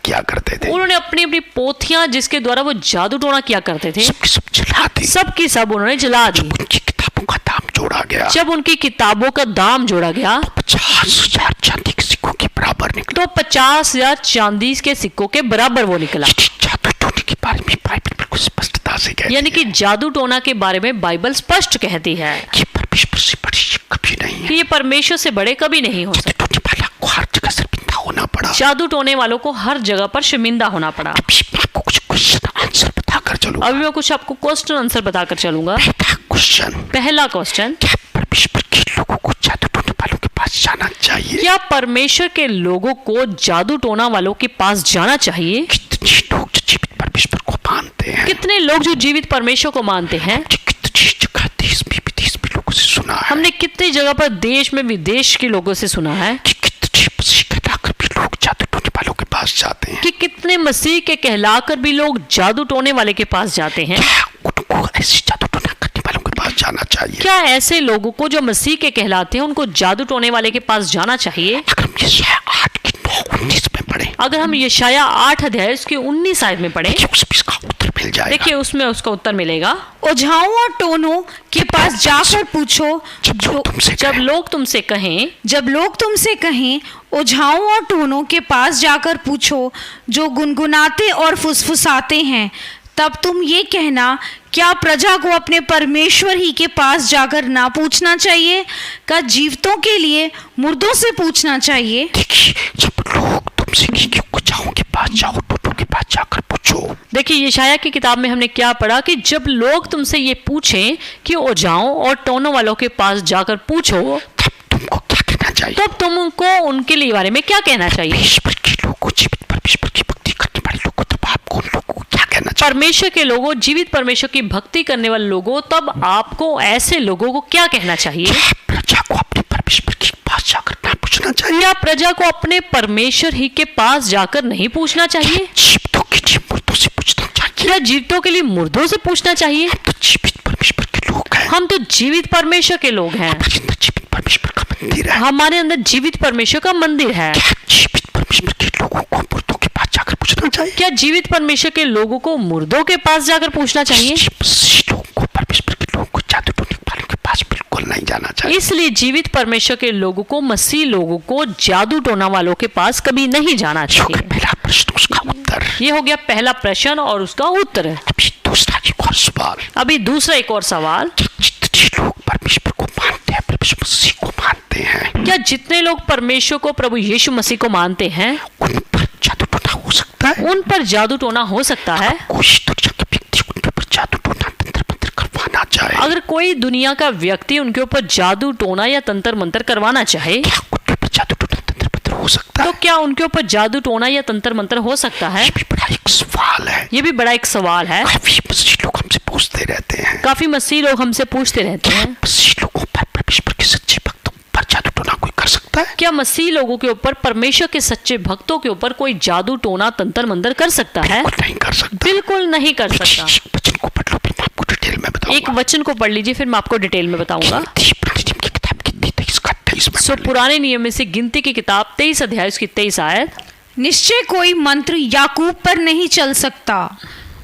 किया करते थे, उन्होंने अपनी अपनी पोथियां जिसके द्वारा वो जादू टोना किया करते थे, सब जला दी। सबकी सब उन्होंने जला दी। उनकी किताबों का दाम जोड़ा गया, जब उनकी किताबों का दाम जोड़ा गया 50,000 चांदी के सिक्कों के बराबर निकला। तो 50,000 चांदी के सिक्कों के बराबर वो निकला। जादू टोने के बारे में बाइबल बिल्कुल स्पष्टता से कहती है, यानी कि जादू टोना के बारे में बाइबल स्पष्ट कहती है कि परमेश्वर से बड़ी कभी नहीं है। कि ये परमेश्वर से बड़े कभी नहीं हो सकते। हर जगह शर्मिंदा होना पड़ा। जादू टोने वालों को हर जगह पर शर्मिंदा होना पड़ा। अभी मैं आपको कुछ क्वेश्चन आंसर बताकर चलूंगा। अभी मैं कुछ आपको क्वेश्चन आंसर बताकर चलूंगा। पहला क्वेश्चन, क्या परमेश्वर के लोगों को जादू टोने वालों के पास जाना चाहिए? क्या परमेश्वर के लोगों को जादू टोना वालों के पास जाना चाहिए? कितने लोग जो जीवित परमेश्वर को मानते हैं, कितने लोग जो जीवित परमेश्वर को मानते हैं, कितनी जगह देश में विदेश में लोगों से सुना है, हमने कितनी जगह पर देश में विदेश के लोगों से सुना है कि कितने मसीह कहलाकर भी लोग जादू टोने वालों के पास जाते हैं, कि कितने मसीह के कहलाकर भी लोग जादू टोने वाले के पास जाते हैं। क्या उनको ऐसे जादू टोना करने वालों के पास जाना चाहिए? क्या ऐसे लोगों को जो मसीह के कहलाते हैं उनको जादू टोने वाले के पास जाना चाहिए? अगर हम यशायाह 8 की 9-19 अगर हम यशायाह 8 अध्याय उसकी 19 आयत में पढ़ें, उसका उत्तर मिल जाएगा। देखिए उसमें उसका उत्तर मिलेगा। ओझाओं और टोनों के पास जाकर पूछो जब लोग तुमसे जब कहें, लोग तुमसे कहें, जब लोग तुमसे कहें, ओझाओं और टोनों के पास जाकर पूछो जो गुनगुनाते और फुसफुसाते हैं, तब तुम ये कहना, क्या प्रजा को अपने परमेश्वर ही के पास जाकर ना पूछना चाहिए? क्या जीवितों के लिए मुर्दों से पूछना चाहिए? देखिए जब लोग तुमसे कि ओझाओं के पास जाओ, टोनों के पास जाकर पूछो। देखिए यशायाह की किताब में हमने क्या पढ़ा कि जब लोग तुमसे ये पूछें कि ओझाओं और टोनों वालों के पास जाकर पूछो, तब तुमको क्या कहना चाहिए? तब तुमको उनके लिए बारे में क्या कहना चाहिए? परमेश्वर के लोगों, जीवित परमेश्वर की भक्ति करने वाले लोगों, तब आपको उन लोगों को क्या कहना चाहिए? परमेश्वर के लोगों, जीवित परमेश्वर की भक्ति करने वाले लोगों, तब आपको ऐसे लोगों को क्या कहना चाहिए? क्या प्रजा को अपने परमेश्वर के पास जाकर ना पूछना चाहिए? क्या प्रजा को अपने परमेश्वर ही के पास जाकर नहीं पूछना चाहिए? जीवितों के लिए मुर्दों से पूछना चाहिए? क्या जीवितों के लिए मुर्दों से पूछना चाहिए? हम तो जीवित परमेश्वर के लोग हैं। हम तो जीवित परमेश्वर के लोग हैं। हमारे अंदर जीवित परमेश्वर का मंदिर है। हमारे अंदर जीवित परमेश्वर का मंदिर है। क्या जीवित परमेश्वर के लोगों को मुर्दों के पास जाकर पूछना चाहिए? क्या जीवित परमेश्वर के लोगों को मुर्दों के पास जाकर पूछना चाहिए? लोगों को, परमेश्वर के लोगों को जादू टोने वालों के पास बिल्कुल नहीं जाना चाहिए। इसलिए जीवित परमेश्वर के लोगों को, मसीह लोगों को जादू टोना वालों के पास कभी नहीं जाना जो कि चाहिए। पहला प्रश्न, उसका उत्तर। ये हो गया पहला प्रश्न और उसका उत्तर। अभी दूसरा एक और सवाल। अभी दूसरा एक और सवाल। जितने लोग परमेश्वर को मानते हैं, परमेश्वर मसीह को मानते हैं, क्या जितने लोग परमेश्वर को, प्रभु यीशु मसीह को मानते हैं, उन पर जादू टोना हो सकता है? उन पर जादू टोना हो सकता है? कोई दुनिया के व्यक्ति उन पर जादू टोना, तंत्र मंत्र करवाना चाहे, अगर कोई दुनिया का व्यक्ति उनके ऊपर जादू टोना या तंत्र मंत्र करवाना चाहे, क्या उनके ऊपर जादू टोना, तंत्र मंत्र हो सकता तो है? क्या उनके ऊपर जादू टोना या तंत्र मंत्र हो सकता है? ये भी बड़ा एक सवाल है। ये भी बड़ा एक सवाल है। काफी मसीह लोग हमसे पूछते रहते हैं, काफी मसीह लोग हमसे पूछते रहते क्या हैं, मसीह लोगों पर, परमेश्वर के सच्चे भक्तों पर जादू टोना कोई कर सकता है? क्या मसीह लोगों के ऊपर, परमेश्वर के सच्चे भक्तों के ऊपर कोई जादू टोना तंत्र मंत्र कर सकता है? बिल्कुल नहीं कर सकता। बिल्कुल नहीं कर सकता। एक वचन को पढ़ लो, फिर मैं आपको डिटेल में एक बताऊंगा। वचन को पढ़ लीजिए, फिर मैं आपको डिटेल में बताऊंगा। पुराने नियम की किताब की 23 में सो पढ़ लो। पुराने नियम में से गिनती की किताब 23 अध्याय उसकी 23 आयत। निश्चय कोई मंत्र याकूब पर नहीं चल सकता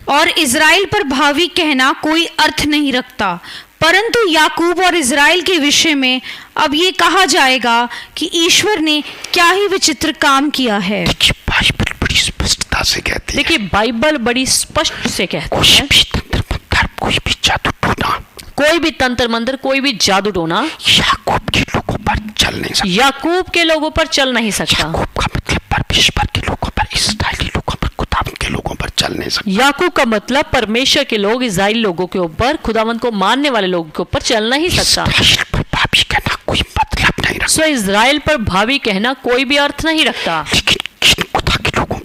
और इज़राइल पर भावी कहना कोई अर्थ नहीं रखता, परंतु याकूब और इज़राइल के विषय में अब ये कहा जाएगा कि ईश्वर ने क्या ही विचित्र काम किया है। देखिए बाइबल बड़ी स्पष्टता से कहती है, देखिए बाइबल बड़ी स्पष्ट से कहती कोई है, भी तंत्र मंत्र, कोई भी जादू टोना कोई भी तंत्र मंत्र, कोई भी जादू टोना याकूब के लोगों पर चल नहीं सकता। याकूब के लोगों पर चल नहीं सकता। याकूब का मतलब परमेश्वर के लोगों पर, इस्राएली लोगों पर, खुदावंद के लोगों पर चल नहीं सकता। याकूब का मतलब परमेश्वर के लोग, इज़राइल लोगों के ऊपर, खुदावंद को मानने वाले लोगों के ऊपर चल नहीं सकता। इस्राएल पर भाभी कहना कोई मतलब नहीं रखता। सो इज़राइल पर भावी कहना कोई भी अर्थ नहीं रखता। लेकिन किन खुदा के लोगों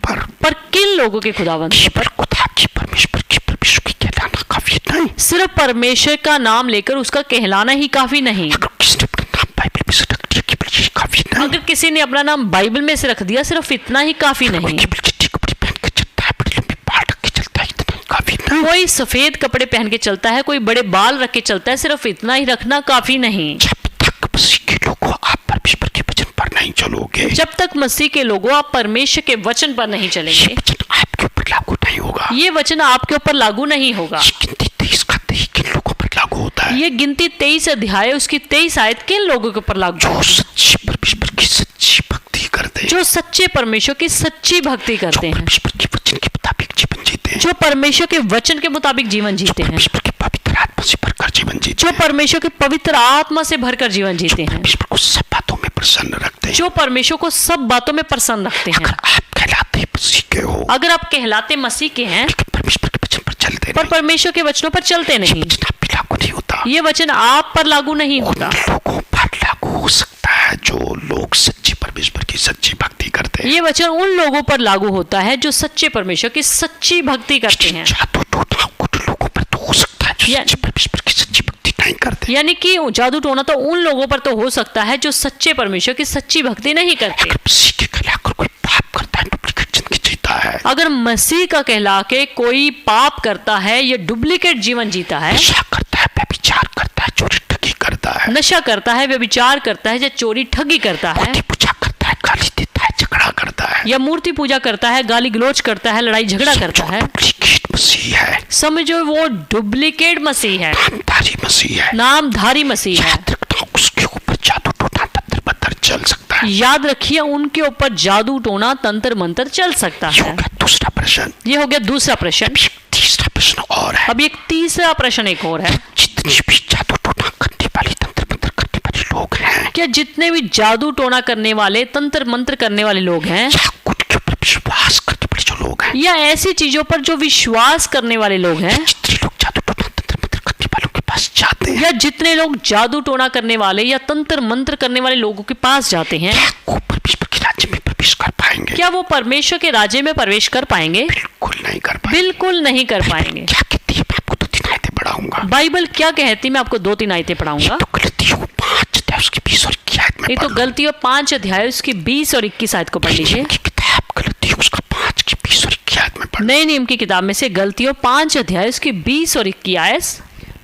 पर किन लोगों के खुदावंद के ऊपर? खुदा की, परमेश्वर की कहलाना काफी नहीं। सिर्फ परमेश्वर का नाम लेकर उसका कहलाना ही काफी नहीं। अगर किसने अपना नाम बाइबल में से रख दिया केवल ये काफी नहीं। अगर किसी ने अपना नाम बाइबल में से रख दिया, सिर्फ इतना ही काफी कोई नहीं। केवल चिट्ठी कपड़े पहन के चलता है, बड़ी लंबी बाल रख के चलता है, इतना ही काफी नहीं। कोई सफेद कपड़े पहन के चलता है, कोई बड़े बाल रख के चलता है, सिर्फ इतना ही रखना काफी नहीं। जब तक मसीह के लोगों आप परमेश्वर के वचन पर नहीं चलोगे, जब तक मसीह के लोगों आप परमेश्वर के वचन पर नहीं ये चलेंगे, वचन आपके ऊपर लागू नहीं होगा। ये वचन आपके ऊपर लागू नहीं होगा। ये गिनती 23 का 23 किन लोगों पर लागू होता है? ये गिनती 23 अध्याय उसकी 23 आयत किन लोगों के ऊपर लागू जो होगी? सच्ची परमेश्वर की सच्ची भक्ति करते हैं, जो सच्चे परमेश्वर की सच्ची भक्ति जो करते हैं, परमेश्वर के वचन के मुताबिक जीवन जीते हैं, जो परमेश्वर के वचन के मुताबिक जीवन जो जीते हैं, परमेश्वर के पवित्र आत्मा से भरकर जीवन जीते जो हैं, परमेश्वर के पवित्र आत्मा से भरकर जीवन जीते हैं, परमेश्वर को सब बातों में प्रसन्न रखते हैं। जो परमेश्वर को सब बातों में प्रसन्न रखते हैं। अगर आप कहलाते मसीह के हो, अगर आप कहलाते मसीह के हैं लेकिन परमेश्वर के वचन पर चलते पर नहीं, परमेश्वर के वचनों पर चलते नहीं, वचन आप पे लागू नहीं होता। ये वचन आप पर लागू नहीं उन होता। लोगों पर लागू हो सकता है जो लोग सच्चे परमेश्वर की सच्ची भक्ति करते हैं। ये वचन उन लोगों पर लागू होता है जो सच्चे परमेश्वर की सच्ची भक्ति करते हैं। जादू टोना उन लोगों पर तो हो सकता है जो या- सच्चे परमेश्वर की सच्ची भक्ति नहीं करते। यानी कि जादू टोना तो उन लोगों पर तो हो सकता है जो सच्चे परमेश्वर की सच्ची भक्ति नहीं करते। अगर मसीह के कहलाकर कोई पाप करता है, डुप्लीकेट जिंदगी जीता है, अगर मसीह का कहला के कोई पाप करता है या डुप्लीकेट जीवन जीता है, नशा करता है, व्यभिचार करता है, चोरी ठगी करता है, नशा करता है, व्यभिचार करता है या चोरी ठगी करता है, मूर्ति पूजा करता है, गाली देता है, झगड़ा करता है, या मूर्ति पूजा करता है, गाली गलौज करता है, लड़ाई झगड़ा करता है, डुप्लीकेट मसीह है, समझो वो डुप्लीकेट मसीह है, नामधारी मसीह है। नामधारी मसीह है। याद रखना, उसके ऊपर जादू टोना तंत्र मंत्र चल सकता है। याद रखिए, उनके ऊपर जादू टोना तंत्र मंत्र चल सकता ये हो है। गया दूसरा प्रश्न। ये हो गया दूसरा प्रश्न। एक तीसरा प्रश्न और है। अब एक तीसरा प्रश्न एक और है। जितनी भी जादू टोना करने वाले, तंत्र मंत्र करने वाले लोग हैं, क्या जितने भी जादू टोना करने वाले, तंत्र मंत्र करने वाले लोग हैं, या उनके ऊपर विश्वास करने वाले जो लोग हैं, या ऐसी चीजों पर जो विश्वास करने वाले लोग हैं, जितने लोग जादू टोना तंत्र मंत्र करने वालों के पास जाते हैं, या जितने लोग जादू टोना करने वाले या तंत्र मंत्र करने वाले लोगों के पास जाते हैं, वो परमेश्वर के राज्य में प्रवेश कर पाएंगे? क्या वो परमेश्वर के राज्य में प्रवेश कर पाएंगे? बिल्कुल नहीं कर पाएंगे। बिल्कुल नहीं कर पाएंगे। क्या कहती है? मैं आपको 2-3 आयतें पढ़ाऊंगा। बाइबल क्या कहती है, मैं आपको 2-3 आयतें पढ़ाऊंगा। तो गलतियों 5 अध्याय उसकी 20 और 21 आयत में ये तो पढ़ लो। गलतियों 5 अध्याय उसकी 20 और 21 आयत को पढ़ लीजिए। नियम की किताब गलतियों उसका 5 की 20 और 21 आयत में पढ़ लो। नए नियम की किताब में से गलतियों 5 अध्याय उसकी 20 और 21 आयत।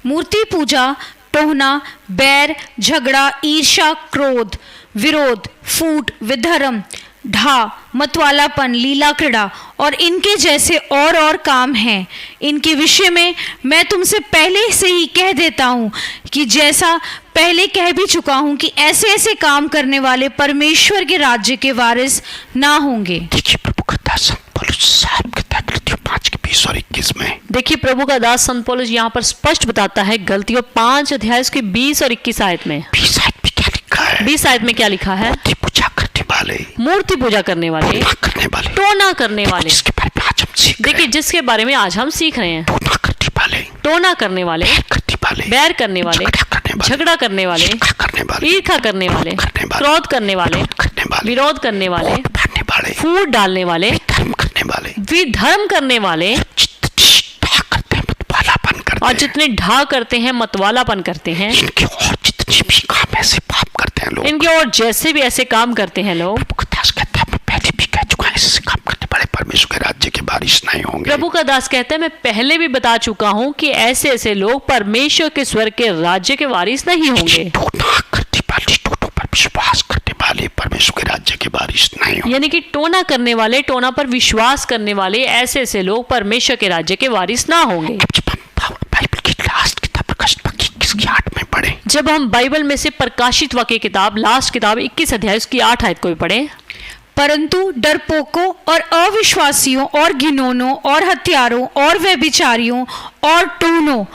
मूर्ति पूजा, टोहना, बैर, झगड़ा, ईर्ष्या, क्रोध, विरोध, फूट, विधर्म, ढा, मतवालापन, लीला क्रीड़ा और इनके जैसे और काम हैं। इनके विषय में मैं तुमसे पहले से ही कह देता हूँ कि जैसा पहले कह भी चुका हूँ कि ऐसे ऐसे काम करने वाले परमेश्वर के राज्य के वारिस ना होंगे। देखिए प्रभु का दास पौलुस साहब कहता है गलतियों 5 की 20 और 21 में, देखिए प्रभु का दास संत पौलुस यहाँ पर स्पष्ट बताता है गलतियों 5 अध्याय उसकी 20 और 21 आयत में। 20 आयत में क्या लिखा है? 20 आयत में क्या लिखा है? मूर्ति पूजा करने वाले, मूर्ति पूजा करने वाले, टोना करने वाले, टोना करने वाले। जिसके बारे में आज हम सीख रहे देखिए हैं, जिसके बारे में आज हम सीख रहे हैं, टोना करने वाले, टोना करने वाले, बैर करने वाले, बैर करने वाले, झगड़ा करने वाले, ईर्ष्या करने वाले, ईर्ष्या करने वाले, क्रोध करने वाले, करने वाले, विरोध करने वाले, वोट मारने वाले, फूट डालने वाले, धर्म करने वाले, विधर्म करने वाले, जितने ढा करते हैं, मतवालापन करते और हैं, जितने ढा करते हैं, मतवालापन करते हैं, इनके और जितने भी काम ऐसे पाप करते हैं लोग, इनके और जैसे भी ऐसे काम करते हैं लोग, प्रभु का दास कहता है मैं पहले भी कह चुका हूं, ऐसे काम करने वाले परमेश्वर के राज्य के वारिस नहीं होंगे। प्रभु का दास कहता है मैं पहले भी बता चुका हूं कि ऐसे ऐसे लोग परमेश्वर के स्वर्ग के राज्य के वारिस नहीं होंगे। टोना करने वाले, टोनों पर विश्वास करने वाले परमेश्वर के राज्य के वारिस नहीं होंगे। यानी कि टोना करने वाले, टोना पर विश्वास करने वाले ऐसे ऐसे लोग परमेश्वर के राज्य के वारिस ना होंगे। जब हम बाइबल की लास्ट किताब प्रकाशित वाक्य 21 की 8 में पढ़े, जब हम बाइबल में से प्रकाशित वाक्य किताब लास्ट किताब 21 अध्याय उसकी 8 आयत को भी पढ़े, परंतु डरपोकों और अविश्वासियों और घिनौनों और हत्यारों और व्यभिचारियों और टोनों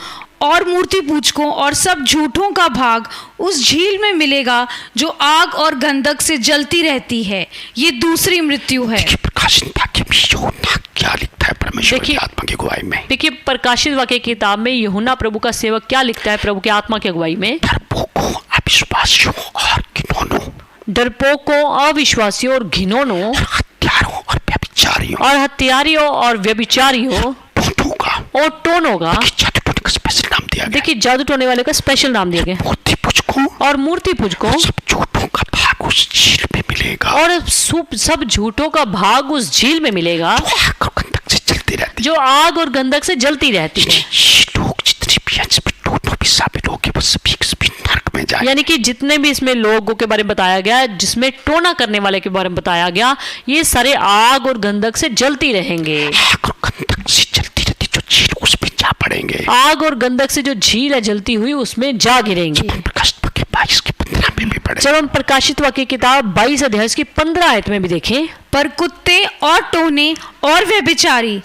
और मूर्ति पूजकों और सब झूठों का भाग उस झील में मिलेगा जो आग और गंधक से जलती रहती है। ये दूसरी मृत्यु है। देखिए प्रकाशित वाक्य में यूहन्ना क्या लिखता है परमेश्वर की देखिए- आत्मा की अगुवाई में, देखिए प्रकाशित वाक्य किताब में यूहन्ना प्रभु का सेवक क्या लिखता है प्रभु की आत्मा की अगुवाई में? डरपोकों, अविश्वासियों और घिनौनों, डरपोकों, अविश्वासियों और घिनौनों हत्यारों और व्यभिचारियों, और हत्यारियों और व्यभिचारियों टोनों का, और टोनों का, जादू टोने का स्पेशल नाम दिया गया, देखिए जादू टोने वाले का स्पेशल नाम दिया गया, मूर्ति पूजकों और मूर्ति पूजकों सब झूठों का भाग उस झील में मिलेगा, और सब झूठों का भाग उस झील में मिलेगा वो आग और गंधक से चलती रहती जो आग और गंधक से जलती रहती है। है। लोग जितने भी हैं जिसमें टोनों भी शामिल होंगे वो सभी नरक में जाएंगे। यानी कि जितने भी इसमें लोगों के बारे में बताया गया, जिसमें टोना करने वाले के बारे में बताया गया, ये सारे आग और गंधक से जलती रहेंगे। आग और गंधक से चलती रहती जो झील उसमें जा पड़ेंगे। आग और गंधक से जो झील है जलती हुई उसमें जा गिरेंगे। प्रकाशित वाक्य 22 की 15 में भी पढ़े, जब हम प्रकाशित वाक्य किताब 22 अध्याय की 15 आयत में भी देखें, पर कुत्ते और टोने और व्यभिचारी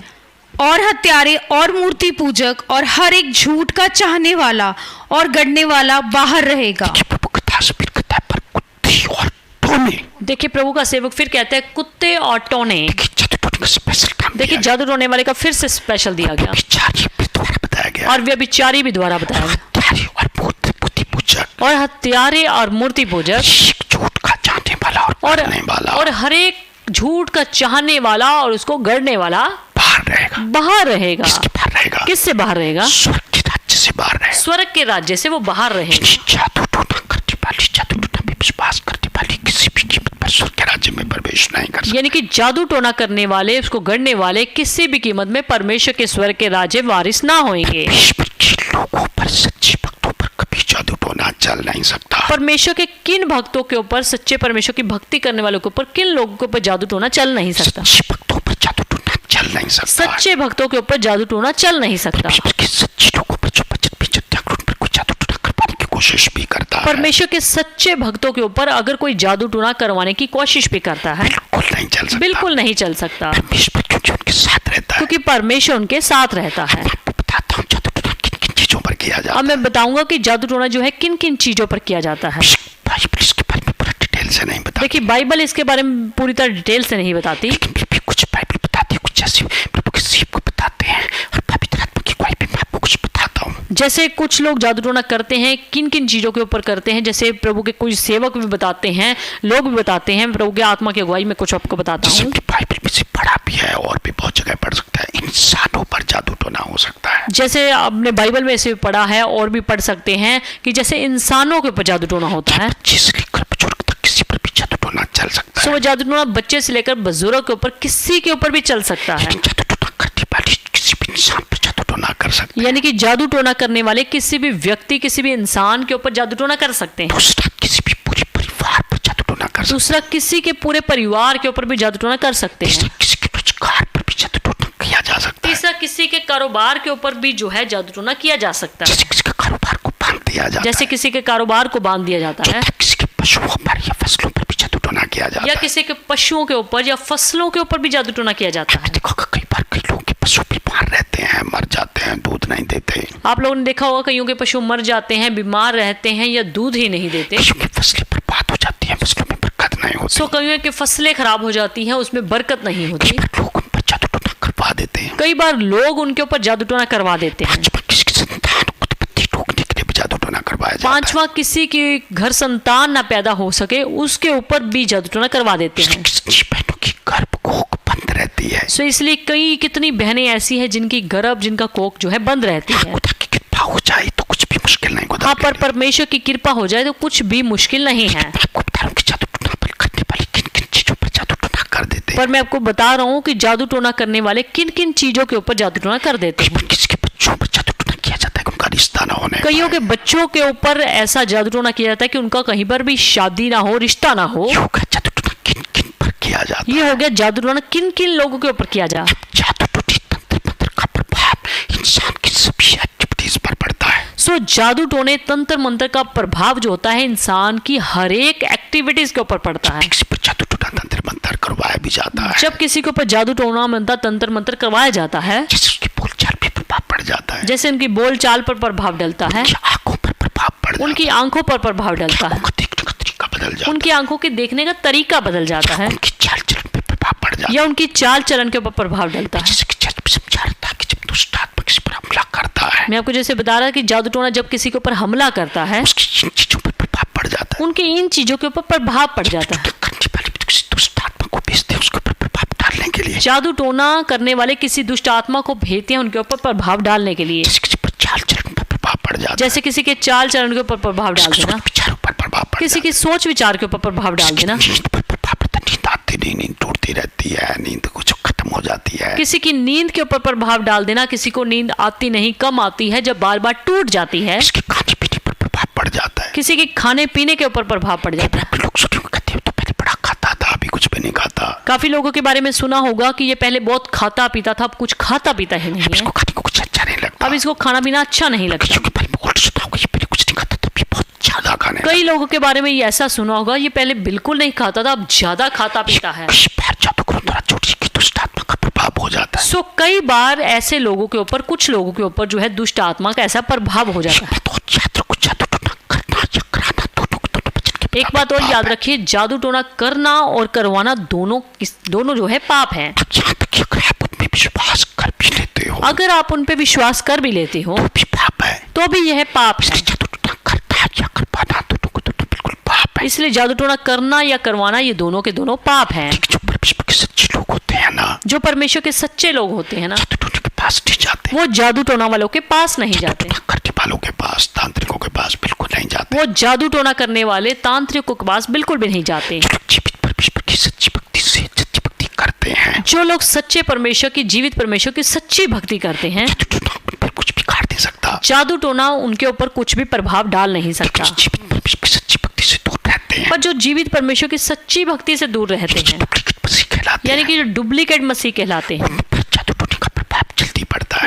और हत्यारे और मूर्ति पूजक और हर एक झूठ का चाहने वाला और गढ़ने वाला बाहर रहेगा। कि प्रभु का दास फिर कहता है पर कुत्ते और टोने, देखिए प्रभु का सेवक फिर कहते हैं कुत्ते और टोने। कि जादू टोने का स्पेशल नाम देखिए दिया जादू टोने वाले का फिर से स्पेशल दिया गया, व्यभिचारी भी द्वारा बताया गया, और व्यभिचारी भी द्वारा बताया गया, हत्यारे और मूर्ति पूजक, और हत्यारे और मूर्ति पूजक एक झूठ का जानने वाला और गढ़ने वाला और हर एक झूठ का चाहने वाला और उसको गढ़ने वाला बाहर रहेगा। बाहर रहेगा। किसके बाहर रहेगा? किससे बाहर रहेगा? स्वर्ग के राज्य से बाहर रहेगा। स्वर्ग के राज्य से वो बाहर रहेगा। जादू टोना करने वाली, जादू टोना में विश्वास करने वाली किसी भी कीमत पर स्वर्ग के राज्य में प्रवेश नहीं कर सकते। यानी कि जादू टोना करने वाले, उसको गढ़ने वाले किसी भी कीमत में परमेश्वर के स्वर्ग के राज्य वारिस ना होंगे। परमेश्वर के लोगों पर, सच्चे भक्तों पर कभी जादू टोना चल नहीं सकता। परमेश्वर के किन भक्तों के ऊपर, सच्चे परमेश्वर की भक्ति करने वालों के ऊपर, किन लोगों के ऊपर जादू टोना चल नहीं सकता? सच्चे भक्तों पर जादू टोना चल चल नहीं सकता है। सच्चे भक्तों के ऊपर जादू टोना चल नहीं सकता। परमेश्वर के सच्चे लोगों पर जो बचत भी जागरूक पर कोई जादू टोना करवाने की कोशिश भी करता है, परमेश्वर के सच्चे भक्तों के ऊपर अगर कोई जादू टोना करवाने की कोशिश भी करता है, बिल्कुल नहीं चल सकता। बिल्कुल नहीं चल सकता, परमेश्वर क्योंकि उनके साथ रहता है। क्योंकि परमेश्वर उनके साथ रहता है। मैं आपको बताता हूँ जादू टोना किन किन चीजों पर किया जाता अब मैं बताऊंगा कि जादू टोना जो है किन किन चीजों पर किया जाता है। है। बाइबल इसके बारे में पूरा डिटेल से नहीं बताती, देखिए, बाइबल इसके बारे में पूरी तरह डिटेल से नहीं बताती, लेकिन फिर भी कुछ बाइबल बताती है, कुछ ऐसे प्रभु के सेवक को बताते हैं, और पवित्र आत्मा की गवाही पे मैं आपको कुछ बताता हूँ। जैसे कुछ लोग जादू टोना करते हैं, किन किन चीजों के ऊपर करते हैं, जैसे प्रभु के कुछ सेवक भी बताते हैं, लोग भी बताते हैं। प्रभु के आत्मा की अगुवाई में कुछ आपको बताता जैसे हूँ। कि बाइबल में से पढ़ा भी है और भी बहुत जगह पढ़ सकता है, इंसानों पर जादू टोना हो सकता है। जैसे आपने बाइबल में इसे पढ़ा है और भी पढ़ सकते हैं कि जैसे इंसानों के ऊपर जादू टोना होता है। बच्चे से लेकर बुजुर्ग तक किसी पर भी जादू टोना चल सकता सो है। वो जादू टोना बच्चे से लेकर बुजुर्ग के ऊपर किसी के ऊपर भी चल सकता है। लेकिन जादू टोना करने वाले किसी भी इंसान पर जादू टोना कर सकते हैं। यानी कि जादू टोना करने वाले किसी भी व्यक्ति, किसी भी इंसान के ऊपर जादू टोना कर सकते हैं। दूसरा किसी भी पूरे परिवार पर जादू टोना कर सकते दूसरा किसी के पूरे परिवार के ऊपर भी जादू टोना कर सकते हैं। हैं। तीसरा किसी के रोजगार पर भी जादू टोना किया जा सकता है। तीसरा किसी के कारोबार के ऊपर भी जो है जादू टोना किया जा सकता है। जैसे किसी के कारोबार को बांध दिया जाता जैसे है। किसी के कारोबार को बांध दिया जाता है, चौथा किसी के पशुओं पर या फसलों पर भी जादू टोना किया जाता या है। किसी के पशुओं के ऊपर या फसलों के ऊपर भी जादू टोना किया जाता है। देखो कई बार कई लोगों के पशु बीमार रहते हैं, मर जाते हैं, दूध नहीं देते, आप लोगों ने देखा होगा कईयों के पशु मर जाते हैं, बीमार रहते हैं या दूध ही नहीं देते। कईयों की फसलें बर्बाद हो जाती हैं, फसलों में बरकत नहीं होती। सो कईयों की फसलें खराब हो जाती हैं, उसमें बरकत नहीं होती। कई बार लोग उन पर जादू टोना करवा देते हैं। कई बार लोग उनके ऊपर जादू टोना करवा देते हैं। पांचवा किसी की संतान उत्पत्ति रोकने के लिए भी जादू टोना करवाया जाता है। पांचवा किसी के घर संतान ना पैदा हो सके उसके ऊपर भी जादू टोना करवा देते हैं। किसी बहनों की गर्भ कोख बंद रहती है। सो इसलिए कितनी बहनें ऐसी हैं जिनकी गर्भ, जिनका कोख जो है बंद रहती है। खुदा की कृपा हो जाए तो कुछ भी मुश्किल नहीं। खुदा हाँ, के पर लिए। परमेश्वर की कृपा हो जाए तो कुछ भी मुश्किल नहीं है। मैं आपको बता रहा हूँ कि जादू टोना पर करने वाले किन किन चीजों पर जादू टोना कर देते हैं। पर मैं आपको बता रहा हूँ कि जादू टोना करने वाले किन किन चीजों के ऊपर जादू टोना कर देते हैं। किसी के बच्चों पर जादू टोना किया जाता है कि उनका रिश्ता ना होने कईयों के बच्चों के ऊपर ऐसा जादू टोना किया जाता है कि उनका कहीं पर भी शादी ना हो, रिश्ता ना हो। योगा जादू टोना किन किन पर किया जाता है। ये हो गया जादू टोना किन किन लोगों के ऊपर किया जा। जादू टोनी तंत्र मंत्र का प्रभाव इंसान की सभी एक्टिविटीज पर पड़ता है। सो जादू टोने, तंत्र मंत्र का प्रभाव जो होता है इंसान की हर एक एक्टिविटीज के ऊपर पड़ता है। किसी पर जादू टोना तंत्र मंत्र करवाया भी जाता है, जब किसी के ऊपर जादू टोना मंत्र, तंत्र मंत्र करवाया जाता है, जैसे उसकी बोलचाल पे प्रभाव पड़ जाता है, जैसे उनकी बोलचाल पर प्रभाव डलता है, उनकी आंखों पर प्रभाव पड़ जाता है, उनकी आंखों पर प्रभाव डलता है, उनका देखने का तरीका बदल जाता उनकी आंखों के देखने का तरीका बदल जाता है, है, उनकी चाल चलन पे प्रभाव पड़ जाता है। या उनकी चाल चलन के ऊपर प्रभाव डलता है। जैसे कि चर्च में समझा रहा था कि जब दुष्ट आत्मा किसी पर हमला करता है, मैं आपको जैसे बता रहा कि जादू टोना जब किसी के ऊपर हमला करता है, उसकी इन चीजों पर प्रभाव पड़ जाता है। उनके इन चीजों के ऊपर प्रभाव पड़ जाता है। करने वाले भी किसी दुष्ट आत्मा को भेजते हैं उसके ऊपर प्रभाव डालने के लिए। जादू टोना करने वाले किसी दुष्ट आत्मा को भेजते हैं उनके ऊपर प्रभाव डालने के लिए। जैसे किसी पर चाल चलन पर प्रभाव पड़ जाता है, जैसे किसी के चाल चलन के ऊपर प्रभाव डाल किसी देना, के विचारों पर प्रभाव पड़ किसी की सोच विचार के ऊपर प्रभाव डाल देना, नींद पर प्रभाव पड़ता है, नींद आती नहीं, नींद टूटती रहती है, नींद कुछ खत्म हो जाती है। किसी की नींद के ऊपर प्रभाव डाल देना, किसी को नींद आती नहीं, कम आती है, जब बार बार टूट जाती है। इसके खाने पीने पर प्रभाव पड़ जाता है। किसी के खाने पीने के ऊपर प्रभाव पड़ जाता है। लोग सुने हुए कहते हैं तो पहले बड़ा खाता था, अभी कुछ भी नहीं खाता। काफी लोगों के बारे में सुना होगा कि ये पहले बहुत खाता पीता था, अब कुछ खाता पीता ही नहीं अब है, इसको खाने को कुछ अच्छा नहीं लगता। अब इसको खाना पीना अच्छा नहीं लगता। किसी के बारे में उल्ट सुना होगा, ये पहले कुछ नहीं खाता था, अभी बहुत ज्यादा खाने कई लोगों के बारे में ये ऐसा सुना होगा, ये पहले बिल्कुल नहीं खाता था, अब ज्यादा खाता पीता है। इस बार जादूगरों द्वारा छोटी की दुष्ट आत्मा का प्रभाव हो जाता है। सो कई बार ऐसे लोगों के ऊपर, कुछ लोगों के ऊपर जो है दुष्ट आत्मा का ऐसा प्रभाव हो जाता है। तो छात्र को जादू टोना करना या कराना दोनों वचन के एक बात और याद रखिए, जादू टोना करना और करवाना दोनों जो है पाप है। यहाँ तक कि अगर आप उनमें विश्वास कर भी लेते हो अगर आप उन पे विश्वास कर भी लेते हो तो भी पाप है। तो भी यह पाप है। इसलिए जादू टोना करना या करवाना दोनों को दोनों बिल्कुल पाप है। इसलिए जादू टोना करना या करवाना ये दोनों के दोनों पाप हैं। जो परमेश्वर के सच्चे लोग होते हैं ना, जो परमेश्वर के सच्चे लोग होते हैं ना, जादू टोने के पास नहीं जाते, वो जादू टोना वालों के पास नहीं जाते, टोना करने वालों के पास, तांत्रिकों के पास बिल्कुल नहीं जाते। वो जादू टोना करने वाले तांत्रिकों के पास बिल्कुल भी नहीं जाते। जो लोग जीवित परमेश्वर की सच्ची भक्ति से सच्ची भक्ति करते हैं, जो लोग सच्चे परमेश्वर की, जीवित परमेश्वर की सच्ची भक्ति करते हैं, जादू टोना उन पर कुछ बिगाड़ नहीं सकता। जादू टोना उनके ऊपर कुछ भी प्रभाव डाल नहीं सकता। जो जीवित परमेश्वर की सच्ची भक्ति से दूर रहते हैं, पर जो जीवित परमेश्वर की सच्ची भक्ति से दूर रहते हैं, डुप्लीकेट मसीह कहलाते यानी हैं, कि जो डुप्लीकेट मसीह कहलाते हैं, उन पर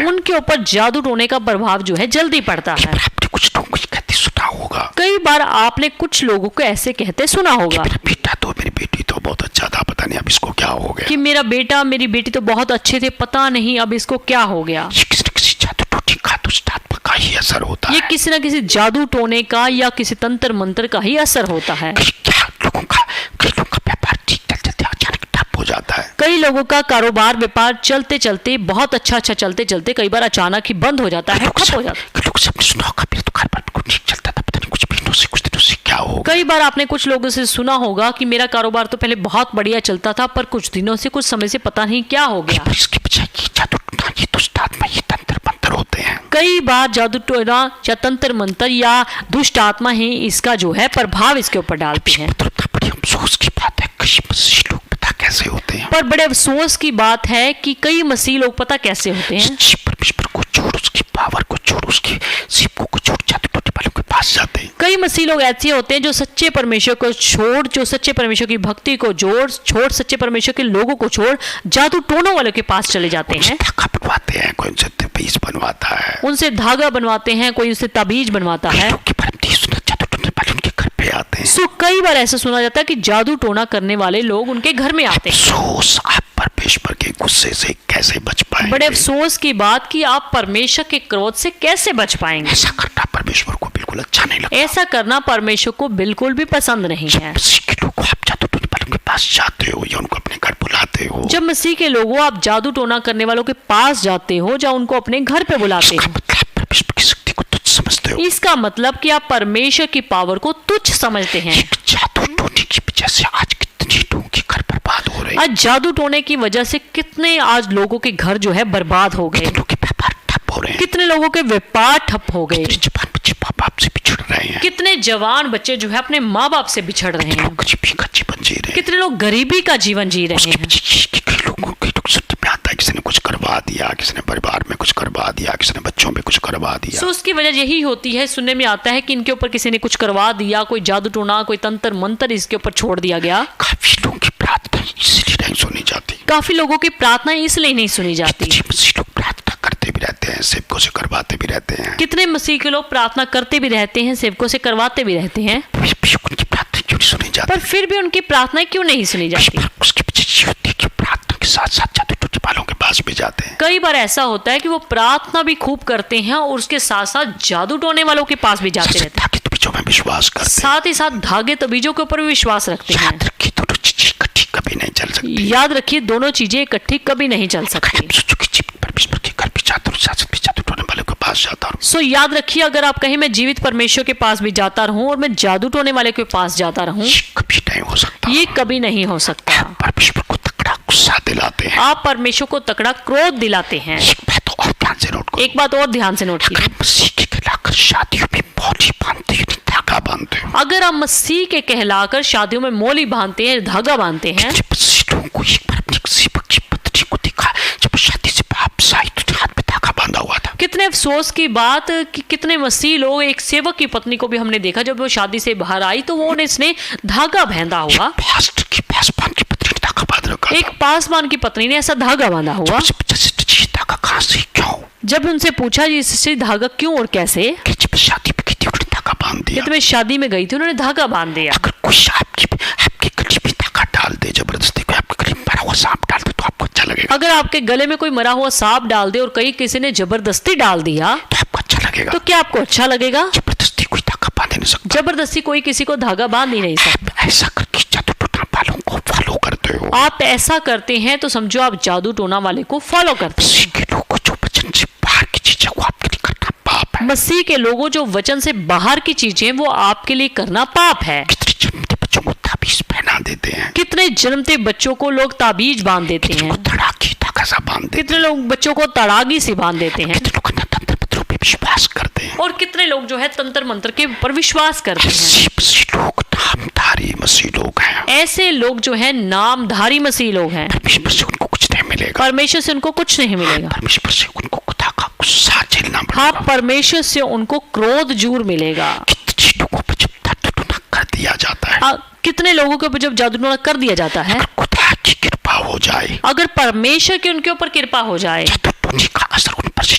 है। उनके ऊपर जादू टोने का प्रभाव जो है जल्दी पड़ता है। आपने कुछ लोगों को कहते सुना होगा, कई बार आपने कुछ लोगों को ऐसे कहते सुना होगा मेरा बेटा तो मेरी बेटी तो बहुत अच्छा था, पता नहीं अब इसको क्या हो गया। कि मेरा बेटा मेरी बेटी तो बहुत अच्छे थे, पता नहीं अब इसको क्या हो गया। ये किसी न किसी जादू टोने का दुष्ट आत्मा का ही असर होता ये है। किसी न किसी जादू टोने का या किसी तंत्र मंत्र का ही असर होता है। क्या कई लोगों का व्यापार ठीक चलते चलते अचानक ठप हो जाता है। कई लोगों का कारोबार व्यापार चलते चलते बहुत अच्छा चलते चलते कई बार अचानक ही बंद हो जाता है, ठप हो जाता है। कई लोग से आपने सुना होगा मेरे तो घर पर कुछ ठीक चलता था, पता नहीं कुछ महीनों से कुछ दिनों से क्या हो गया। कई बार आपने कुछ लोगों से सुना होगा कि मेरा कारोबार तो पहले बहुत बढ़िया चलता था, पर कुछ दिनों से कुछ समय से पता नहीं क्या हो गया। पर इसके बजाय ये जादू टोना, ये दुष्ट आत्मा, ये तंत्र मंत्र होते हैं। कई बार जादू टोना या तंत्र मंत्र या दुष्ट आत्मा ही इसका जो है प्रभाव इसके ऊपर डालती है। मतलब बड़ी अफसोस की बात है, कई मसीह लोग पता कैसे होते हैं। पर बड़े अफसोस की बात है कि कई मसीह लोग पता कैसे होते हैं। परमेश्वर को छोड़, उसकी पावर को छोड़, उसकी सेवकों को छोड़ जादू टोने वालों के पास जाते हैं। कई मसीह लोग ऐसे होते हैं जो सच्चे परमेश्वर को छोड़, जो सच्चे परमेश्वर की भक्ति को छोड़ सच्चे परमेश्वर के लोगों को छोड़ जादू टोनों वालों के पास चले जाते हैं। धागा बनवाते हैं, कोई उनसे तबीज बनवाता है, उनसे धागा बनवाते हैं, कोई उससे ताबीज बनवाता है। लोग के बारे में सुना जादू टोने वाले उनके घर पे आते हैं। सो कई बार ऐसा सुना जाता है कि जादू टोना करने वाले लोग उनके घर में आते हैं। अफसोस, आप परमेश्वर के गुस्से से कैसे बच पाएंगे। बड़े अफसोस की बात कि आप परमेश्वर के क्रोध से कैसे बच पाएंगे। ऐसा करना परमेश्वर को बिल्कुल अच्छा नहीं लगता। ऐसा करना परमेश्वर को बिल्कुल भी पसंद नहीं है। मसीह के लोग आप जादू टोने वालों के पास जाते हो या उनको अपने घर बुलाते हो, जब मसीह के लोगों आप जादू टोना करने वालों के पास जाते हो या उनको अपने घर पे बुलाते इसका हो, मतलब परमेश्वर की शक्ति को तुच्छ समझते हो। इसका मतलब कि आप परमेश्वर की पावर को तुच्छ समझते हैं। एक जादू टोने की वजह से आज कितने लोगों के घर बर्बाद हो रहे हैं। आज जादू टोने की वजह से कितने आज लोगों के घर जो है बर्बाद हो गए, कितने लोगों के व्यापार ठप हो रहे हैं, कितने लोगों के व्यापार ठप हो गए, कितने जवान बच्चे माँ बाप से बिछड़ रहे हैं, कितने जवान बच्चे जो है अपने माँ बाप से बिछड़ रहे हैं, लोग गरीबी का जीवन जी रहे हैं। कितने लोग गरीबी का जीवन जी रहे उसके हैं। पीछे कई लोगों सुनने में आता है किसी ने कुछ करवा दिया, किसी ने परिवार में कुछ करवा दिया, किसी ने बच्चों में कुछ करवा दिया। सो उसकी वजह यही होती है, सुनने में आता है कि इनके ऊपर किसी ने कुछ करवा दिया, कोई जादू टोना, कोई तंत्र मंत्र इसके ऊपर छोड़ दिया गया। काफी लोगों की प्रार्थना इसलिए नहीं सुनी जाती। काफी लोगों की प्रार्थना इसलिए नहीं सुनी जाती। कितने मसीह लोग प्रार्थना करते भी रहते हैं, सेवकों से करवाते भी रहते हैं, कितने मसीह के लोग प्रार्थना करते भी रहते हैं, सेवकों से करवाते भी रहते हैं, उनकी प्रार्थना क्यों नहीं सुनी जाती। पर फिर भी उनकी प्रार्थना क्यों नहीं सुनी जाती। उसके पीछे ये होती है कि प्रार्थना के साथ साथ जादू टोने वालों के पास भी जाते हैं। कई बार ऐसा होता है कि वो प्रार्थना भी खूब करते हैं और उसके साथ साथ जादू टोने वालों के पास भी जाते रहते हैं, ताकि बीचों में विश्वास करते हैं। साथ ही साथ धागे तबीजों के ऊपर भी विश्वास रखते हैं। याद रखिए दोनों चीजें इकट्ठी कभी नहीं चल सकती। याद रखिए दोनों चीजें इकट्ठी कभी नहीं चल सकती। सोचो कि जीवित परमेश्वर के घर भी जाता हूँ, साथ भी जादू टोने वालों के पास जाता हूँ। सो याद रखिए, अगर आप कहीं मैं जीवित परमेश्वर के पास भी जाता रहूं और मैं जादू टोने वाले के पास जाता रहूं, ये कभी नहीं हो सकता। ये कभी नहीं हो सकता। परमेश्वर को तकड़ा गुस्सा दिलाते हैं। आप परमेश्वर को तकड़ा क्रोध दिलाते हैं। एक बात और ध्यान से नोट करो, एक बात और ध्यान से नोट कीजिए, अगर मसीह के कहलाकर शादियों में मौली बांधते हैं, धागा बांधते हैं, अगर आप मसीह के कहलाकर शादियों में मोली बांधते हैं, धागा बांधते हैं, जब मसीह लोगों को एक बार अपनी सेवक की पत्नी को देखा, जब शादी से वापस आई तो हाथ में धागा बांधा हुआ था। कितने अफसोस की बात कि कितने मसीह लोग, एक सेवक की पत्नी को भी हमने देखा जब वो शादी से बाहर आई तो वो इसने धागा बांधा हुआ। पास्टर की पासवान की पत्नी ने धागा बांध रखा। एक पासवान की पत्नी ने ऐसा धागा बांधा हुआ। धागा कहाँ से, क्यों? जब उनसे पूछा इससे धागा क्यों और कैसे, कि जब शादी में गई थी उन्होंने धागा बांध दिया। जब मैं शादी में गई थी उन्होंने धागा बांध दिया। अगर कोई आपके गले में धागा डाल दे, जबरदस्ती कोई आपके गले में मरा हुआ सांप डाल दे तो आपको अच्छा लगेगा। अगर आपके गले में कोई मरा हुआ सांप डाल दे और कहीं किसी ने जबरदस्ती डाल दिया तो आपको अच्छा लगेगा। तो क्या आपको अच्छा लगेगा? जबरदस्ती कोई धागा बांध नहीं सकता। जबरदस्ती कोई किसी को धागा बांध ही नहीं सकता। आप ऐसा करके जादू टोना वालों को फॉलो करते हो। आप ऐसा करते हैं तो समझो आप जादू टोना वाले को फॉलो करते हैं। मसीह के लोगों को जो वचन से बाहर की चीजें वो आपके लिए करना पाप है। मसीह के लोगों जो वचन से बाहर की चीजें वो आपके लिए करना पाप है। कितने जन्मते बच्चों को ताबीज पहना देते हैं, कितने जन्मते बच्चों को लोग ताबीज बांध देते हैं, धड़ाके धागा सा बांध देते कितने लोग बच्चों को तड़ागी से बांध देते हैं, हैं, कितने लोग तंत्र मंत्रों पे विश्वास करते हैं। और कितने लोग जो है तंत्र मंत्र के ऊपर विश्वास करते हैं। ऐसे मसीह लोग नामधारी मसीह लोग हैं। ऐसे लोग जो है नामधारी मसीह लोग हैं। परमेश्वर से उनको कुछ नहीं मिलेगा। परमेश्वर से उनको कुछ नहीं मिलेगा। परमेश्वर से उनको खुदा का गुस्सा झेलना हाँ, पड़ेगा। परमेश्वर से उनको क्रोध जरूर मिलेगा। कितने लोगों पर जब जादू टोना कर दिया जाता है, कितने लोगों के ऊपर जब जादू टोना कर दिया जाता है, खुदा की कृपा हो जाए, अगर परमेश्वर की उनके ऊपर कृपा हो जाए, जादू टोने का असर उन पर से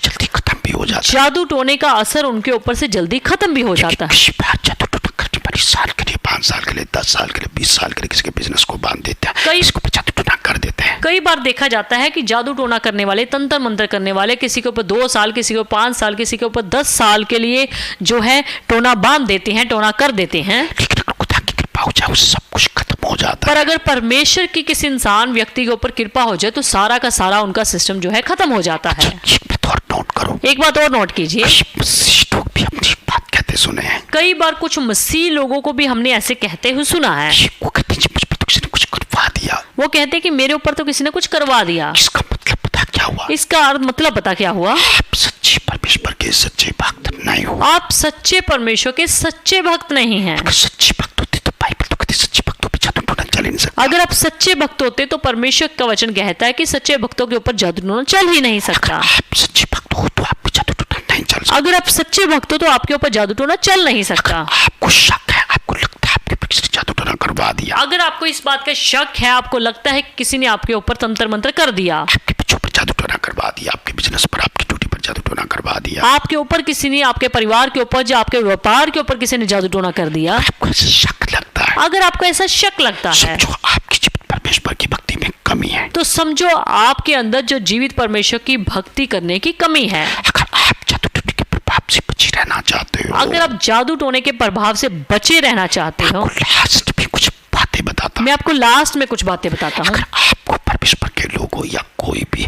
जाता है। जादू टोने का असर उनके ऊपर से जल्दी खत्म भी हो जाता है। किसी बात जादू टोना करने वाली साल के लिए, 5 साल के लिए, 10 साल के लिए, 20 साल के लिए किसी के बिजनेस को बांध देते हैं, कई- इसको जादू टोना कर देते हैं। कई बार देखा जाता है कि जादू टोना करने वाले, तंत्र मंत्र करने वाले किसी के ऊपर 2 साल, किसी के ऊपर 5 साल, किसी के ऊपर 10 साल के लिए जो है टोना बांध देते हैं, टोना कर देते हैं। लेकिन अगर खुदा की कृपा हो जाए, वो सब कुछ खत्म हो जाता पर है। अगर परमेश्वर की किसी इंसान, व्यक्ति के ऊपर कृपा हो जाए तो सारा का सारा उनका सिस्टम जो है खत्म हो जाता है। एक बात और नोट करो, एक बात और नोट कीजिए, मसीह लोग भी अपनी बात कहते सुने हैं। कई बार कुछ मसीह लोगों को भी हमने ऐसे कहते हुए सुना है। वो कहते हैं जी, मुझ पे तो किसी ने कुछ करवा दिया। वो कहते हैं कि मेरे ऊपर तो किसी ने कुछ करवा दिया। इसका मतलब पता क्या हुआ? इसका अर्थ मतलब पता क्या हुआ? आप सच्चे परमेश्वर के सच्चे भक्त नहीं हो। आप सच्चे परमेश्वर के सच्चे भक्त नहीं हैं। अगर सच्चे भक्त होते तो बाइबल तो कहती सच्चे भक्तों पे जादू टोना चल ही नहीं सकता। अगर आप सच्चे भक्त होते तो परमेश्वर का वचन कहता है कि सच्चे भक्तों के ऊपर जादू टोना चल ही नहीं सकता। आप सच्चे भक्त हो तो आप पे जादू टोना नहीं चल सकता। अगर आप सच्चे भक्त हो तो आपके ऊपर जादू टोना चल नहीं सकता। आपको शक है, आपको लगता है आपने किसी ने जादू टोना करवा दिया, अगर आपको इस बात का शक है, आपको लगता है कि किसी ने आपके ऊपर तंत्र मंत्र कर दिया, आपके बच्चों पर जादू टोना करवा दिया, आपके बिजनेस पर, आपकी ड्यूटी पर जादू टोना करवा दिया, आपके ऊपर किसी ने, आपके परिवार के ऊपर, जो आपके व्यापार के ऊपर किसी ने जादू टोना कर दिया, आपको ऐसा शक लगता है, अगर आपको ऐसा शक लगता है समझो आपकी जीवित परमेश्वर की भक्ति में कमी है। तो समझो आपके अंदर जो जीवित परमेश्वर की भक्ति करने की कमी है। अगर आप जादू टोने के प्रभाव से बचे रहना चाहते हो, अगर आप जादू टोने के प्रभाव से बचे रहना चाहते हो, आपको लास्ट में कुछ बातें बताता हूं। मैं आपको लास्ट में कुछ बातें बताता हूँ। अगर आपको परमेश्वर के लोग हो या कोई भी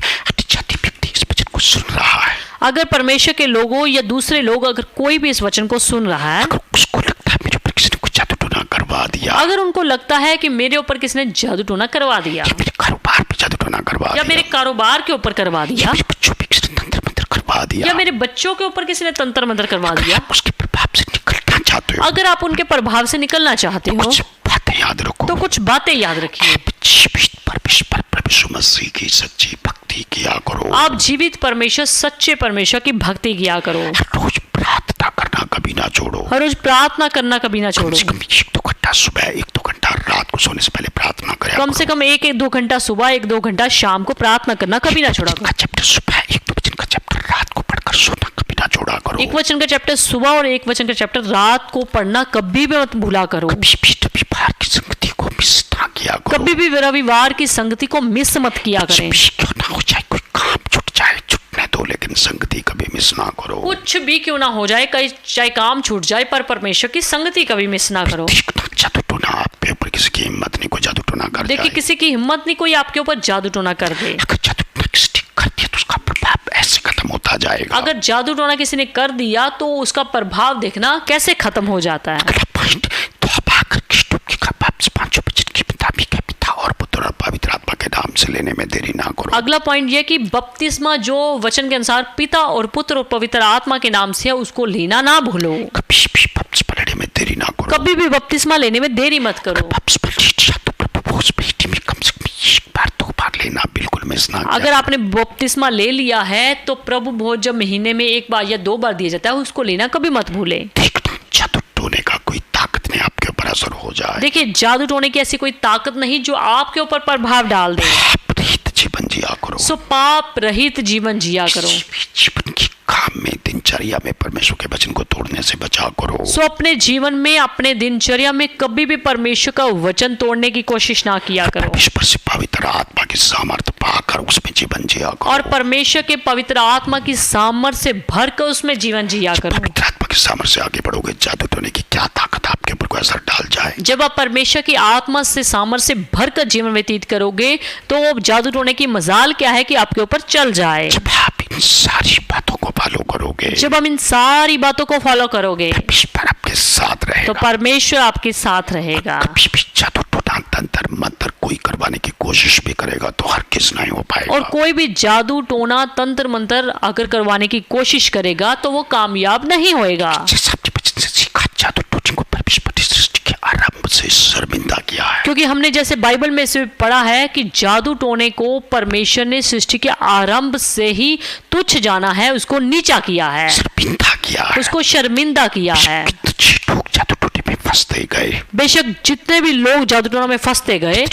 जाति व्यक्ति इस वचन को सुन रहा है, अगर परमेश्वर के लोगों या दूसरे लोग, अगर कोई भी इस वचन को सुन रहा है, अगर उसको लगता है मेरे ऊपर किसी ने कुछ जादू टोना करवा दिया, अगर उनको लगता है कि मेरे ऊपर किसी ने जादू टोना करवा दिया, या मेरे कारोबार पे जादू टोना करवा या दिया, मेरे कारोबार के ऊपर करवा दिया, मेरे बच्चों पे किसी ने तंत्र मंत्र करवा दिया, या मेरे बच्चों के ऊपर किसी ने तंत्र मंत्र करवा दिया, आप उसके प्रभाव से निकलना चाहते हो, अगर आप उनके प्रभाव से निकलना चाहते हो कुछ बातें याद रखो। तो कुछ बातें याद रखिए। आप जीवित परमेश्वर प्रभु यीशु मसीह की सच्ची भक्ति किया करो। आप जीवित परमेश्वर, सच्चे परमेश्वर की भक्ति किया करो। रोज प्रार्थना करना कभी ना छोड़ो। हर रोज प्रार्थना करना कभी ना कम छोड़ो। से कम 1-2 घंटा सुबह, 1-2 घंटा रात को सोने से पहले प्रार्थना करें। कम से कम 1-2 घंटा सुबह, 1-2 घंटा शाम को प्रार्थना करना कभी ना छोड़ा करो। का चैप्टर सुबह, 1-2 वचन का चैप्टर रात को पढ़कर सोना कभी ना छोड़ा करो। एक वचन का चैप्टर सुबह और एक वचन का चैप्टर रात को पढ़ना कभी भी मत भूला करो। कभी भी रविवार की संगति को मिस ना किया करो। कभी भी रविवार की संगति को मिस मत किया कुछ करें। भी क्यों ना हो जाए, कोई काम छूट जाए, छूटने दो, लेकिन संगति कभी मिस ना करो। कुछ भी क्यों ना हो जाए, कई चाहे काम छूट जाए, पर परमेश्वर की संगति कभी मिस ना करो। देखना जादू टोना आप पे ऊपर किसी की हिम्मत नहीं, कोई जादू टोना कर देखिए, जाए। किसी की हिम्मत नहीं कोई आपके ऊपर जादू टोना कर दे। अगर जादू टोना किसी ने कर दिया तो उसका प्रभाव ऐसे खत्म होता जाएगा। अगर जादू टोना किसी ने कर दिया तो उसका प्रभाव देखना कैसे खत्म हो जाता है। अगला पॉइंट, तो अब आकर कृष्ण की कृपा से 5 वचन के मुताबिक है, पिता और पुत्र और पवित्र आत्मा के नाम से लेने में देरी ना करो। अगला पॉइंट यह कि बपतिस्मा जो वचन के अनुसार पिता और पुत्र और पवित्र आत्मा के नाम से है, उसको लेना ना भूलो। कभी भी बपतिस्मा लेने में देरी ना करो। कभी भी बपतिस्मा लेने में देरी मत करो। बपतिस्मा लीजिए तो प्रभु उस बेटी में कम से कम 1 बार 2 बार लेना बिल्कुल मिस ना किया। अगर आपने बपतिस्मा ले लिया है तो प्रभु भोज जब महीने में 1 बार या 2 बार दिया जाता है, उसको लेना कभी मत भूले। देखना जादू टोने का कोई ताकत नहीं आपके ऊपर असर हो जाए। देखिए, जादू टोने की ऐसी कोई ताकत नहीं जो आपके ऊपर प्रभाव डाल दे। आप रहित जीवन जिया करो। सो पाप रहित जीवन जिया करो। जीवन की काम में, दिनचर्या में परमेश्वर के वचन को तोड़ने से बचा करो। सो अपने जीवन में, अपने दिनचर्या में कभी भी परमेश्वर का वचन तोड़ने की कोशिश ना किया करो। परमेश्वर से पवित्र आत्मा की सामर्थ्य पाकर उसमें जीवन जिया करो। और परमेश्वर के पवित्र आत्मा की सामर्थ्य से भरकर उसमें जीवन जिया करो। पवित्र आत्मा की सामर्थ्य से आगे बढ़ोगे, जादू टोने की क्या ताकत आपके ऊपर कोई असर डाल जाए। जब आप परमेश्वर की आत्मा से, सामर्थ्य से भरकर जीवन व्यतीत करोगे तो जादू टोने की मजाल क्या है कि आपके ऊपर चल जाए। जब आप इन सारी बातों को फॉलो करोगे, जब हम इन सारी बातों को फॉलो करोगे परमेश्वर आपके साथ तो रहेगा। परमेश्वर आपके साथ रहेगा। कभी भी जादू टोना, तंत्र मंत्र कोई करवाने की कोशिश भी करेगा तो हर किस नहीं हो पाएगा। और कोई भी जादू टोना, तंत्र मंत्र अगर करवाने की कोशिश करेगा तो वो कामयाब नहीं होएगा। जैसा आपके बचन से सीखा, जादू टोने को परमेश्वर ने सृष्टि के आरंभ से शर्मिंदा किया है। क्योंकि हमने जैसे बाइबल में से पढ़ा है कि जादू टोने को परमेश्वर ने सृष्टि के आरंभ से ही तुच्छ जाना है, उसको नीचा किया है, शर्मिंदा किया है। उसको शर्मिंदा किया है। कितने लोग जादू टोने में फंसते गए। बेशक जितने भी लोग जादू टोना में फंसते गए,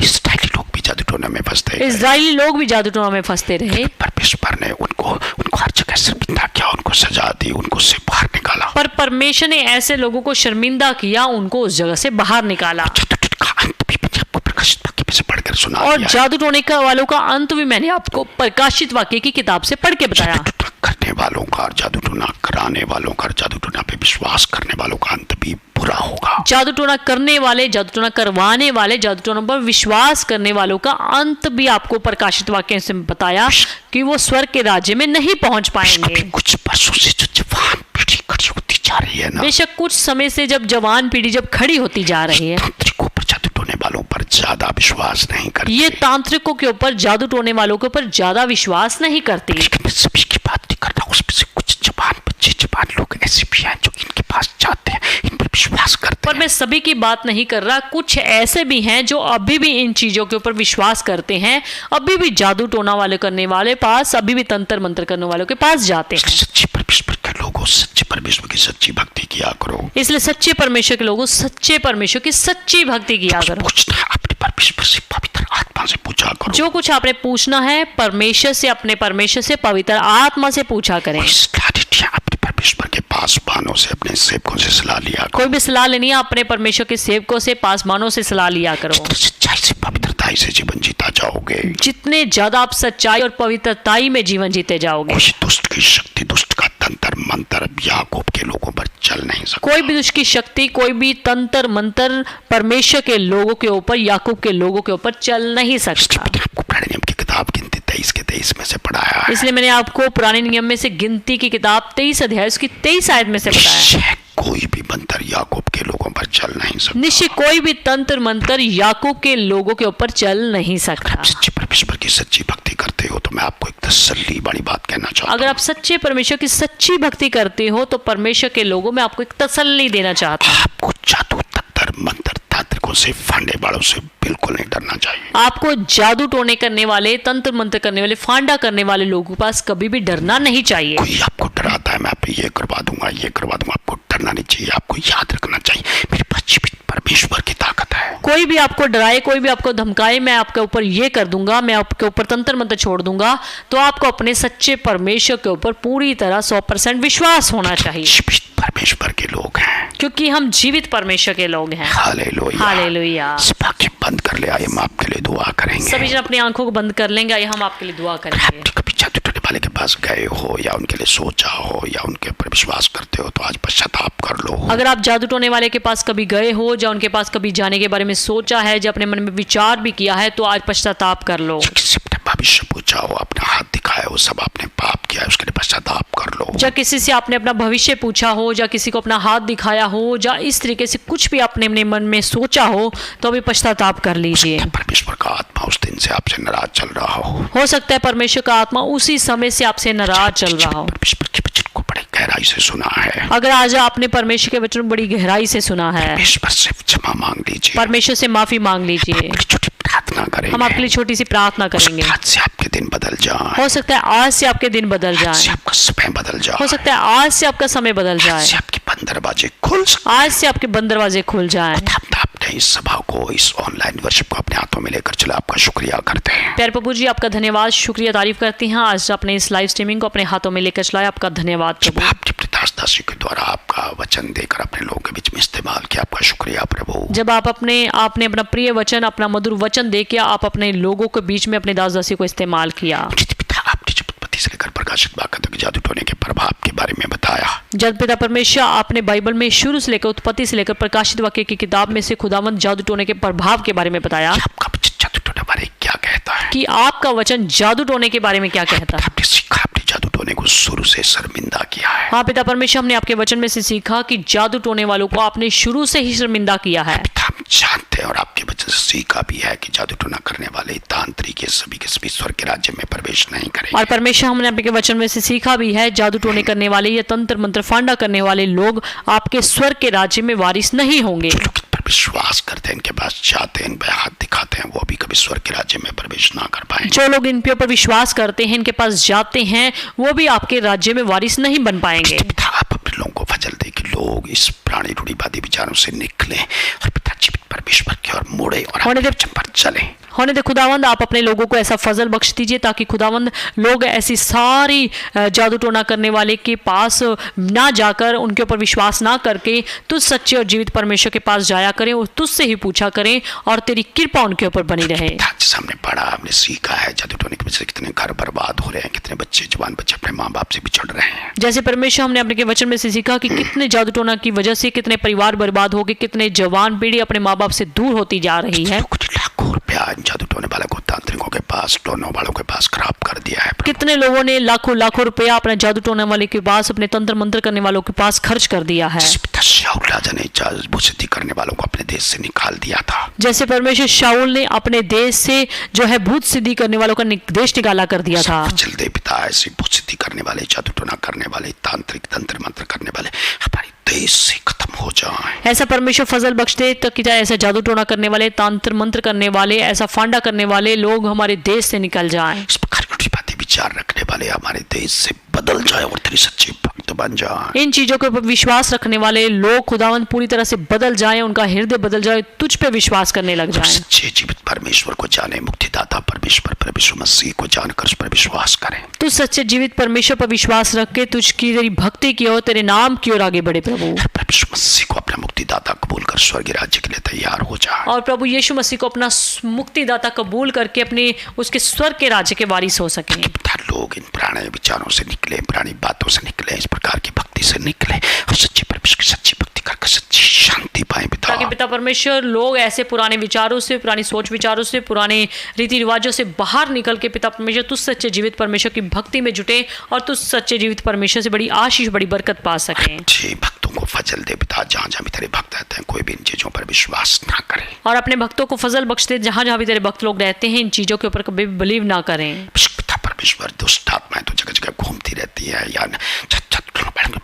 इस्राएली लोग भी जादू टोने में फंसते गए। इजरायली लोग भी जादू टोना में फंसते रहे, परमेश्वर ने उनको हर जगह शर्मिंदा किया, उनको सजा दी, उनको उससे बाहर निकाला। पर परमेश्वर ने ऐसे लोगों को शर्मिंदा किया, उनको उस जगह से बाहर निकाला। जादू टोने का अंत भी मैंने आपको प्रकाशित वाक्य में से पढ़कर सुना और दिया है। जादू टोने का वालों का अंत भी मैंने आपको प्रकाशित वाक्य की किताब से पढ़ के बताया। जादू टोना करने वालों का और जादू टोना कराने वालों का और जादू टोना पे विश्वास करने वालों का अंत भी बुरा होगा। जादू टोना करने वाले, जादू टोना करवाने वाले, जादू टोना पर विश्वास करने वालों का अंत भी आपको प्रकाशित वाक्य से बताया कि वो स्वर्ग के राज्य में नहीं पहुंच पाएंगे। अभी कुछ वर्षों से जो जवान पीढ़ी खड़ी होती जा रही है ना, बेशक कुछ समय से जब जवान पीढ़ी जब खड़ी होती जा रही है, तांत्रिकों पर जादू टोने वालों पर ज्यादा विश्वास नहीं करती। ये तांत्रिकों के ऊपर, जादू टोने वालों के ऊपर ज्यादा विश्वास नहीं करती। लेकिन मैं सभी की बात नहीं कर रहा हूँ, उसमें से कुछ जवान बच्चे, जवान लोग ऐसे भी हैं जो इनके पास जाते हैं, इन पर विश्वास करते पर हैं। मैं सभी की बात नहीं कर रहा, कुछ ऐसे भी हैं जो अभी भी इन चीजों के ऊपर विश्वास करते हैं, अभी भी जादू टोना वाले करने वाले पास, अभी भी तंत्र मंत्र करने वालों के पास जाते हैं। सच्चे परमेश्वर के लोगों, सच्चे परमेश्वर की सच्ची भक्ति किया करो। इसलिए सच्चे परमेश्वर के लोगों, सच्चे परमेश्वर की सच्ची भक्ति किया करो। पूछना है अपने परमेश्वर से, पवित्र आत्मा से पूछा करो। जो कुछ आपने पूछना है परमेश्वर से, अपने परमेश्वर से, पवित्र आत्मा से पूछा करें। कोई सलाह नहीं है, अपने परमेश्वर के पासवानों से, अपने सेवकों से सलाह लिया करो। कोई भी सलाह लेनी है, अपने परमेश्वर के सेवकों से, पासवानों से सलाह लिया करो। सच्चाई से, पवित्रताई से जीवन जीता जाओगे। जितने ज्यादा आप सच्चाई और पवित्रताई में जीवन जीते जाओगे, कोई दुष्ट की शक्ति, दुष्ट का तंत्र मंत्र याकूब के लोगों पर चल नहीं सकता। कोई भी दुष्ट की शक्ति, कोई भी तंत्र मंत्र परमेश्वर के लोगों के ऊपर, याकूब के लोगों के ऊपर चल नहीं इसलिए सकता। मैंने आपको पुराने नियम की किताब गिनती 23 के 23 में से पढ़ाया है। इसलिए मैंने आपको पुराने नियम में से गिनती की किताब 23 अध्याय उसकी 23 आयत में से बताया। निश्चय कोई भी मंत्र याकूब के लोगों पर चल नहीं सकता। निश्चय कोई भी तंत्र मंत्र याकूब के लोगों के ऊपर चल नहीं सकता। आप सच्चे परमेश्वर की सच्ची भक्ति करते हो तो मैं आपको एक तसल्ली वाली बात कहना चाहता अगर आप सच्चे परमेश्वर की सच्ची भक्ति करते हो तो परमेश्वर के लोगों में आपको एक तसल्ली देना चाहता हूं। आपको जादू तंत्र मंत्र तांत्रिकों से, फांडे वालों से बिल्कुल नहीं डरना चाहिए। आपको जादू टोने करने वाले, तंत्र मंत्र करने वाले, फांडा करने वाले लोगों के पास कभी भी डरना नहीं चाहिए। कोई आपको डराता है, मैं आप ये करवा दूंगा, ये करवा दूंगा, आपको डरना नहीं चाहिए। आपको याद रखना चाहिए मेरे पास जीवित परमेश्वर की ताकत है। कोई भी आपको डराए, कोई भी आपको धमकाए, मैं आपके ऊपर ये कर दूंगा, मैं आपके ऊपर तंत्र मंत्र छोड़ दूंगा, तो आपको अपने सच्चे परमेश्वर के ऊपर पूरी तरह 100% विश्वास होना चाहिए, जीवित परमेश्वर के लोग हैं। क्योंकि हम जीवित परमेश्वर के लोग हैं। हालेलुया। हालेलुया। सब आंखें बंद कर ले, आइए हम आपके लिए दुआ करेंगे। सभी जन अपनी आंखों को बंद कर लेंगे, आइए हम आपके लिए दुआ करेंगे। आप कभी जादू टोने वाले के पास गए हो या उनके लिए सोचा हो या उनके ऊपर विश्वास करते हो तो आज पश्चाताप कर लो। अगर आप जादू टोने वाले के पास कभी गए हो, या उनके पास कभी जाने के बारे में सोचा है, जो अपने मन में विचार भी किया है, तो आज पश्चाताप कर लो। किसी अपने भविष्य पूछा हो, अपना हाथ दिखाया हो, सब आपने पाप किया है, उसके लिए पश्चाताप कर लो। या किसी से आपने अपना भविष्य पूछा हो, या किसी को अपना हाथ दिखाया हो, या इस तरीके से कुछ भी आपने अपने मन में सोचा हो, तो अभी पश्चाताप कर लीजिए। परमेश्वर का आत्मा उस दिन से आपसे नाराज चल रहा हो सकता है परमेश्वर का आत्मा उसी समय से आपसे नाराज चल रहा हो। परमेश्वर के वचन को बड़े गहराई से सुना है। अगर आज आपने परमेश्वर के वचन बड़ी गहराई से सुना है, परमेश्वर से क्षमा मांग लीजिए, परमेश्वर से माफी मांग लीजिए। बड़ी छोटी प्रार्थना करेंगे। हम आपके लिए छोटी सी प्रार्थना करेंगे। आज से आपके दिन बदल जाए, हो सकता है आज से आपके दिन बदल आज से जाए, आपका समय बदल हो जाए, सकता है आज से आपका समय बदल आज जाए, से आपके बंद दरवाजे खुल सकते। आज से आपके बंद दरवाजे खुल जाए। हम अपने इस सभा को, इस ऑनलाइन वर्शिप को अपने हाथों में लेकर चला, आपका शुक्रिया करते हैं। प्यारे प्रभु जी, आपका धन्यवाद, शुक्रिया, तारीफ करते हैं। आज अपने इस लाइव स्ट्रीमिंग को अपने हाथों में लेकर चलाया, आपका धन्यवाद प्रभु। आपने अपने दास दासी के द्वारा आपका वचन देकर अपने लोगों के बीच में इस्तेमाल किया, आपका शुक्रिया प्रभु। जब आपने अपना प्रिय वचन, अपना मधुर वचन देके आप अपने लोगों के बीच में अपने दास दासी को इस्तेमाल किया। पिता, आपने जब उत्पत्ति से लेकर प्रकाशित वाक्य तक जादू टोने के प्रभाव के बारे में बताया। जब पिता परमेश्वर आपने बाइबल में शुरू से लेकर, उत्पत्ति से लेकर प्रकाशित वाक्य की किताब में से खुदावंद जादू टोने के प्रभाव के बारे में बताया, आपका वचन जादू टोने बारे क्या कहता है, कि आपका वचन जादू टोने के बारे में क्या कहता है। आपने सीखा, आपने जादू टोने को शुरू से शर्मिंदा किया है। हाँ पिता परमेश्वर, हमने आपके वचन में से सीखा कि जादू टोने वालों को आपने शुरू से ही शर्मिंदा किया है। पिता, हम जानते हैं और आपके वचन से सीखा भी है कि जादू टोना करने वाले तांत्रिक के सभी स्वर्ग के राज्य में प्रवेश नहीं करेंगे। और परमेश्वर, हमने आपके वचन में से सीखा भी है, जादू टोने करने वाले या तंत्र मंत्र फांडा करने वाले लोग आपके स्वर्ग के राज्य में वारिस नहीं होंगे। जो लोग इन पर विश्वास करते हैं, इनके पास जाते हैं, इन पर हाथ दिखाते हैं, वो भी कभी स्वर्ग के राज्य में प्रवेश ना कर पाएंगे। जो लोग इन पे ऊपर विश्वास करते हैं, इनके पास जाते हैं, वो भी आपके राज्य में वारिस नहीं बन पाएंगे। पिता, आप अपने लोगों को फजल दे कि लोग इस प्राणी रूढ़िवादी विचारों से निकलें और पिता जीवित परमेश्वर की ओर मुड़े और होने अपने दे- वचन पर चले। होने दे खुदावंद, आप अपने लोगों को ऐसा फजल बख्श दीजिए ताकि खुदावंद लोग ऐसी सारी जादू टोना करने वाले के पास ना जाकर, उनके ऊपर विश्वास ना करके तुझ सच्चे और जीवित परमेश्वर के पास जाया करें और तुझसे ही पूछा करें और तेरी कृपा उनके ऊपर बनी रहे। जैसे हमने पढ़ा, हमने सीखा है, जादू टोने की वजह से कितने घर बर्बाद हो रहे हैं, कितने बच्चे, जवान बच्चे अपने माँ बाप से बिछड़ रहे हैं। जैसे परमेश्वर, हमने अपने के वचन में से सीखा कि कितने जादू टोना की वजह से कितने परिवार बर्बाद हो गए, कितने जवान पीढ़ी अपने माँ बाप से दूर होती जा रही है। कुछ लाखों रुपया इन जादू टोने वालों को, तांत्रिकों के पास, टोनों वालों के पास खराब कर दिया है। कितने लोगों ने लाखों लाखों रुपया अपने जादू टोने वाले के पास, अपने तंत्र मंत्र करने वालों के पास खर्च कर दिया है। शाऊल राजा ने जादू सिद्धि करने वालों को अपने देश से निकाल दिया था। जैसे परमेश्वर शाऊल ने अपने देश से जो है भूत सिद्धि करने वालों का देश निकाला कर दिया था। जल्दी पिता, ऐसे भूत सिद्धि करने वाले, जादू टोना करने वाले, तांत्रिक तंत्र मंत्र करने वाले हमारे देश से खत्म हो जाएं। ऐसा परमेश्वर फजल बख्श दे कि ऐसा जादू टोना करने वाले, तांत्र मंत्र करने वाले, ऐसा फांडा करने वाले लोग हमारे देश से निकल जाएं। इस प्रकार की बातें विचार रखने वाले हमारे देश से बदल जाए और तेरे सच्चे भक्त बन जाए। इन चीजों के ऊपर विश्वास रखने वाले लोग खुदावंद पूरी तरह से बदल जाएं, उनका हृदय बदल जाए, तुझ पे विश्वास करने लग जाएं। सच्चे जीवित परमेश्वर को जाने, मुक्तिदाता परमेश्वर पर यीशु मसीह को जानकर उस पर विश्वास करें। तू सच्चे जीवित परमेश्वर पर विश्वास रख के तुझकी तेरी भक्ति की ओर, तेरे नाम की ओर आगे बढ़े प्रभु। यीशु मसीह को अपना मुक्तिदाता कबूल कर स्वर्गीय राज्य के लिए तैयार हो जाए। और प्रभु यीशु मसीह को अपना मुक्तिदाता कबूल करके अपने उसके स्वर्ग के राज्य के वारिस हो सकें। लोग इन पुराने विचारों से निकले, पुरानी बातों से निकले, इस प्रकार की भक्ति से निकले और सच्चे परमेश्वर की सच्ची भक्ति करके सच्ची शांति पाए पिता। ताकि पिता परमेश्वर लोग ऐसे पुराने विचारों से, पुरानी सोच विचारों से, पुराने रीति रिवाजों से बाहर निकल के पिता परमेश्वर तुझ सच्चे जीवित परमेश्वर की भक्ति में जुटे और तुझ सच्चे जीवित परमेश्वर से बड़ी आशीष, बड़ी बरकत पा सकें। जी, भक्तों को फजल दे पिता, जहाँ जहाँ भी तेरे भक्त रहते हैं कोई भी इन चीजों पर विश्वास ना करे। और अपने भक्तों को फजल बख्श दे, जहाँ जहाँ भी तेरे भक्त लोग रहते हैं इन चीजों के ऊपर कभी बिलीव ना करें। पिता परमेश्वर, दुष्ट आत्माएं तो जगह जगह घूमती रहती है या छत छत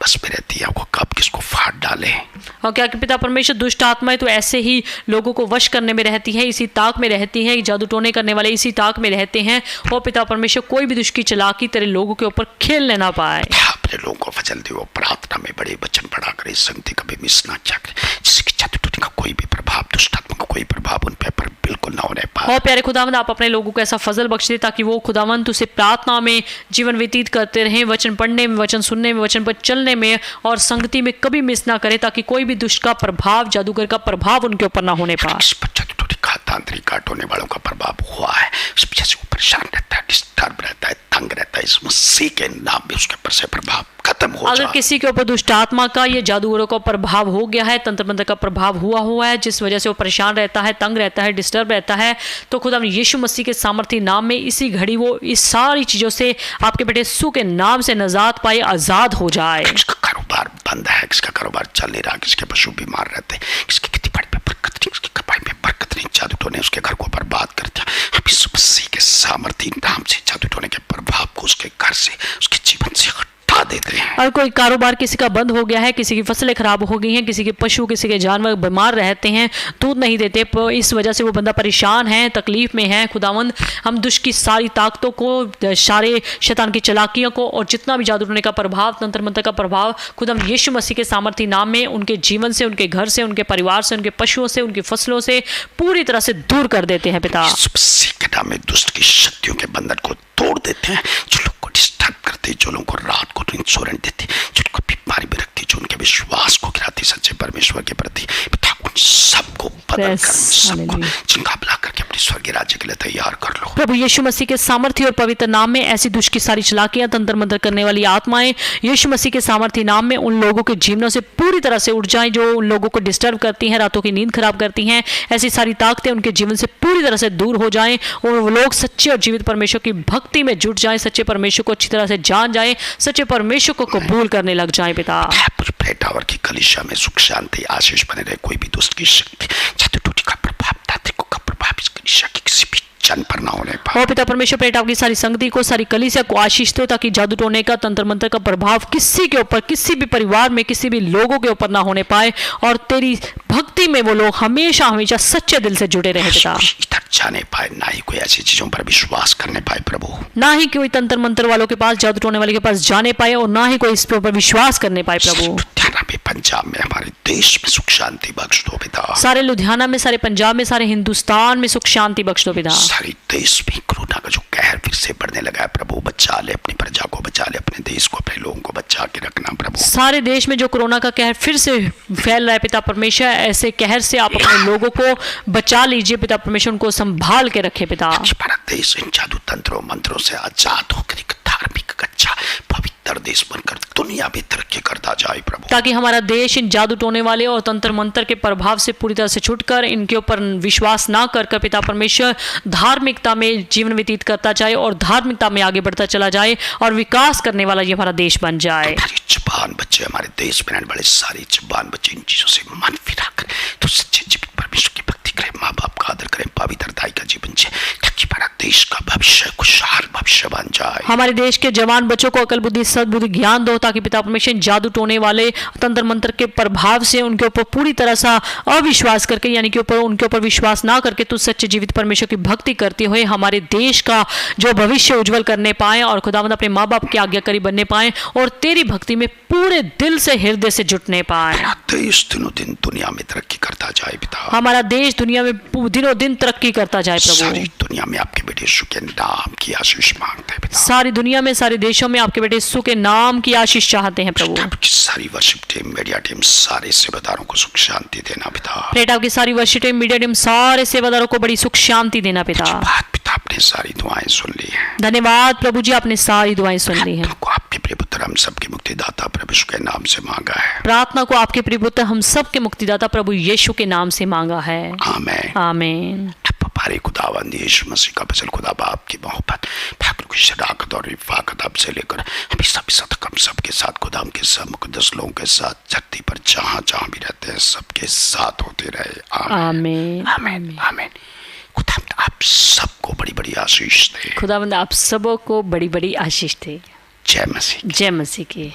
बस में रहती है, वो कब किसको फाड़ डाले। और क्या कि पिता परमेश्वर दुष्ट आत्माएं तो ऐसे ही लोगों को वश करने में रहती है, इसी ताक में रहती है, जादू टोने करने वाले इसी ताक में रहते हैं। और पिता परमेश्वर कोई भी दुष्ट की चालाकी तेरे लोगों के ऊपर खेलने ना पाए। अपने लोगों को फजल दे, वो प्रार्थना में बड़े वचन पढ़ा करे, संगति कभी मिस ना करे, जिससे कि जादू टोने का कोई भी प्रभाव, दुष्ट आत्मा का कोई प्रभाव उन पर बिल्कुल ना होने पाए। और प्यारे खुदावंद, आप अपने लोगों को ऐसा फजल बख्श दे ताकि वो खुदावंद तुझसे प्रार्थना में जीवन व्यतीत करते रहें, वचन पढ़ने में, वचन सुनने में, वचन पर चलने में और संगति में कभी मिस ना करे, ताकि कोई भी दुष्ट का प्रभाव, जादूगर का प्रभाव उनके ऊपर ना होने पाए। तांत्रिक काटोने वालों का प्रभाव हुआ है, उस वजह से वो परेशान रहता है, डिस्टर्ब रहता है, तंग रहता है। इस मसीह के नाम में उसके ऊपर से प्रभाव खत्म हो जाए। अगर किसी के ऊपर दुष्ट आत्मा का, ये जादूगरों का प्रभाव हो गया है, तंत्र मंत्र का प्रभाव हुआ है, जिस वजह से वो परेशान रहता है, तंग रहता है, डिस्टर्ब रहता है, तो खुदा यीशु मसीह के सामर्थी नाम में इसी घड़ी वो इस सारी चीजों से आपके बेटे यीशु के नाम से नजात पाए, आजाद हो जाए। किसका कारोबार बंद है, किसका कारोबार चल नहीं रहा, किसके पशु बीमार रहते हैं, किसकी खेती बाड़ी में बरकत नहीं, किसकी कमाई में बरकत नहीं, जादू टोने उसके घर को बर्बाद कर दिया। हम यीशु मसीह के सामर्थी नाम से जादू टोने के प्रभाव को उसके घर से, उसके जीवन से हटा देते हैं। और कोई कारोबार किसी का बंद हो गया है, किसी की फसलें खराब हो गई हैं, किसी के पशु, किसी के जानवर बीमार रहते हैं, दूध नहीं देते, इस वजह से वो बंदा परेशान है, तकलीफ में है। खुदावंद, हम दुष्ट की सारी ताकतों को, सारे शैतान की चालाकियों को और जितना भी जादू टोने का प्रभाव, तंत्र मंत्र का प्रभाव, खुद हम यीशु मसीह के सामर्थी नाम में उनके जीवन से, उनके घर से, उनके परिवार से, उनके पशुओं से, उनकी फसलों से पूरी तरह से दूर कर देते हैं पिता। यीशु मसीह के नाम में दुष्ट की शक्तियों के बंधन को तोड़ देते हैं, जो लोग को डिस्टर्ब करते, जो लोगों को रात को इंश्योरेंस देते, जो उनको बीमारी में रखती, जो उनके विश्वास को गिराती सच्चे परमेश्वर के प्रति, पिता उन सबको बदल कर, सबको जिनका भला करके अपने स्वर्गीय राज्य के लिए तैयार कर लो। प्रभु यीशु मसीह के सामर्थ्य और पवित्र नाम में ऐसी दुष्ट की सारी चालाकियां, तंत्र मंत्र करने वाली आत्माएं यीशु मसीह के सामर्थ्य नाम में उन लोगों के जीवनों से पूरी तरह से उठ जाएं, जो उन लोगों को डिस्टर्ब करती हैं, रातों की नींद खराब करती हैं। ऐसी सारी ताकतें उनके जीवन से पूरी तरह से दूर हो जाएं और वो लोग सच्चे और जीवित परमेश्वर की भक्ति में जुट जाएं, सच्चे परमेश्वर को अच्छी तरह से जान जाएं, सच्चे परमेश्वर को कबूल करने लग जाएं पिता। टावर की कलीसिया में सुख शांति आशीष बने रहे, कोई भी दुष्ट की शक्ति, जादू टोने का प्रभाव, तांत्रिकों का प्रभाव इस कलीसिया की किसी भी जन पर ना होने पाए। और पिता परमेश्वर प्रेट आपकी सारी संगति को, सारी कलीसिया को आशीष दो, ताकि जादू टोने का, तंत्र मंत्र का प्रभाव किसी के ऊपर, किसी भी परिवार में, किसी भी लोगों के ऊपर ना होने पाए और तेरी भक्ति में वो लोग हमेशा हमेशा सच्चे दिल से जुड़े रहे पिता। इधर जाने पाए, ना ही कोई ऐसी चीजों पर विश्वास करने पाए प्रभु, ना ही कोई तंत्र मंत्र वालों के पास, जादू टोने वाले के पास जाने पाए और ना ही कोई इस पर विश्वास करने पाए प्रभु। पंजाब में, हमारे देश में सुख शांति बख्श दो पिता, सारे लुधियाना में, सारे पंजाब में, सारे हिंदुस्तान में सुख शांति बख्श दो पिता। सारे देश में कोरोना का जो कहर फिर से बढ़ने लगा है प्रभु, बचा ले अपनी प्रजा को, बचा ले अपने देश को, अपने लोगों को बचा के रखना प्रभु। सारे देश में जो कोरोना का कहर फिर से फैल रहा है पिता परमेश्वर, ऐसे कहर से आप अपने लोगों को बचा लीजिए पिता परमेश्वर, उनको संभाल के रखे पिता। हमारा देश इन जादू तंत्रों मंत्रों से आजाद होकर एक धार्मिक अच्छा पवित्र देश बनकर दुनिया में तरक्की करता जाए प्रभु, ताकि हमारा देश इन जादू टोने वाले और तंत्र मंत्र के प्रभाव से पूरी तरह से छूटकर, इनके ऊपर विश्वास ना कर पिता परमेश्वर धार्मिकता में जीवन व्यतीत करता जाए और धार्मिकता में आगे बढ़ता चला जाए और विकास करने वाला ये हमारा देश बन जाए। हमारे जवान बच्चे, हमारे देश में रहने वाले सारे जवान बच्चे इन चीजों से मन फिराकर तो सच्चे जीवित परमेश्वर की भक्ति करें, माँ बाप का आदर करें, पवित्रताई का जीवन जिए, ताकि हमारा देश का भविष्य खुशहाल भविष्य बन जाए। हमारे देश के जवान बच्चों को अकल बुद्धि सद्बुद्धि ज्ञान दो, ताकि पिता परमेश्वर जादू टोने वाले तंत्र मंत्र के प्रभाव से उनके ऊपर पूरी तरह से अविश्वास करके, यानी कि उनके ऊपर विश्वास ना करके तू सच्चे जीवित परमेश्वर की भक्ति करते हुए हमारे देश का जो भविष्य उज्जवल करने पाए और खुदावंद अपने माँ बाप के आज्ञाकारी बनने पाए और तेरी भक्ति में पूरे दिल से हृदय से जुटने पाए। हमारा देश दिनों दिन दुनिया में तरक्की करता जाए पिता, हमारा देश दुनिया में दिनों दिन तरक्की करता जाए सारी प्रभु। दुनिया में आपके बेटे यीशु के नाम की आशीष मांगते हैं पिता, सारी दुनिया में, सारे देशों में आपके बेटे यीशु के नाम की आशीष चाहते हैं प्रभु। आपकी सारी वर्शिप टीम, मीडिया टीम, सारे सेवादारों को सुख शांति देना पिता। प्रेट आपकी सारी वर्शिप टीम, मीडिया टीम, सारे सेवादारों को बड़ी सुख शांति देना पिता। बात पिता आपने सारी दुआएं सुन ली हैं, धन्यवाद प्रभु जी, आपने सारी दुआएं सुन ली हैं। तुमको आपके प्रिय पुत्र हम सबके मुक्तिदाता प्रभु यीशु के नाम से मांगा है, प्रार्थना को आपके प्रिय पुत्र हम सबके मुक्तिदाता प्रभु यीशु के नाम से मांगा है, आमीन। आमीन। हमारे खुदावंद यीशु मसीह का फजल, खुदा बाप की मोहब्बत, ठाकुर की शराकत और रिफाकत अब से लेकर हमेशा तक हम सबके साथ, खुदा के सब मुकद्दस लोगों के साथ, धरती पर जहाँ जहाँ भी रहते हैं सबके साथ होते रहे, आमीन। आमीन आमीन। खुदावंद आप सबको बड़ी बड़ी आशीष दे। खुदावंद आप सबों को बड़ी बड़ी आशीष दे। जय मसीह। जय मसीह की।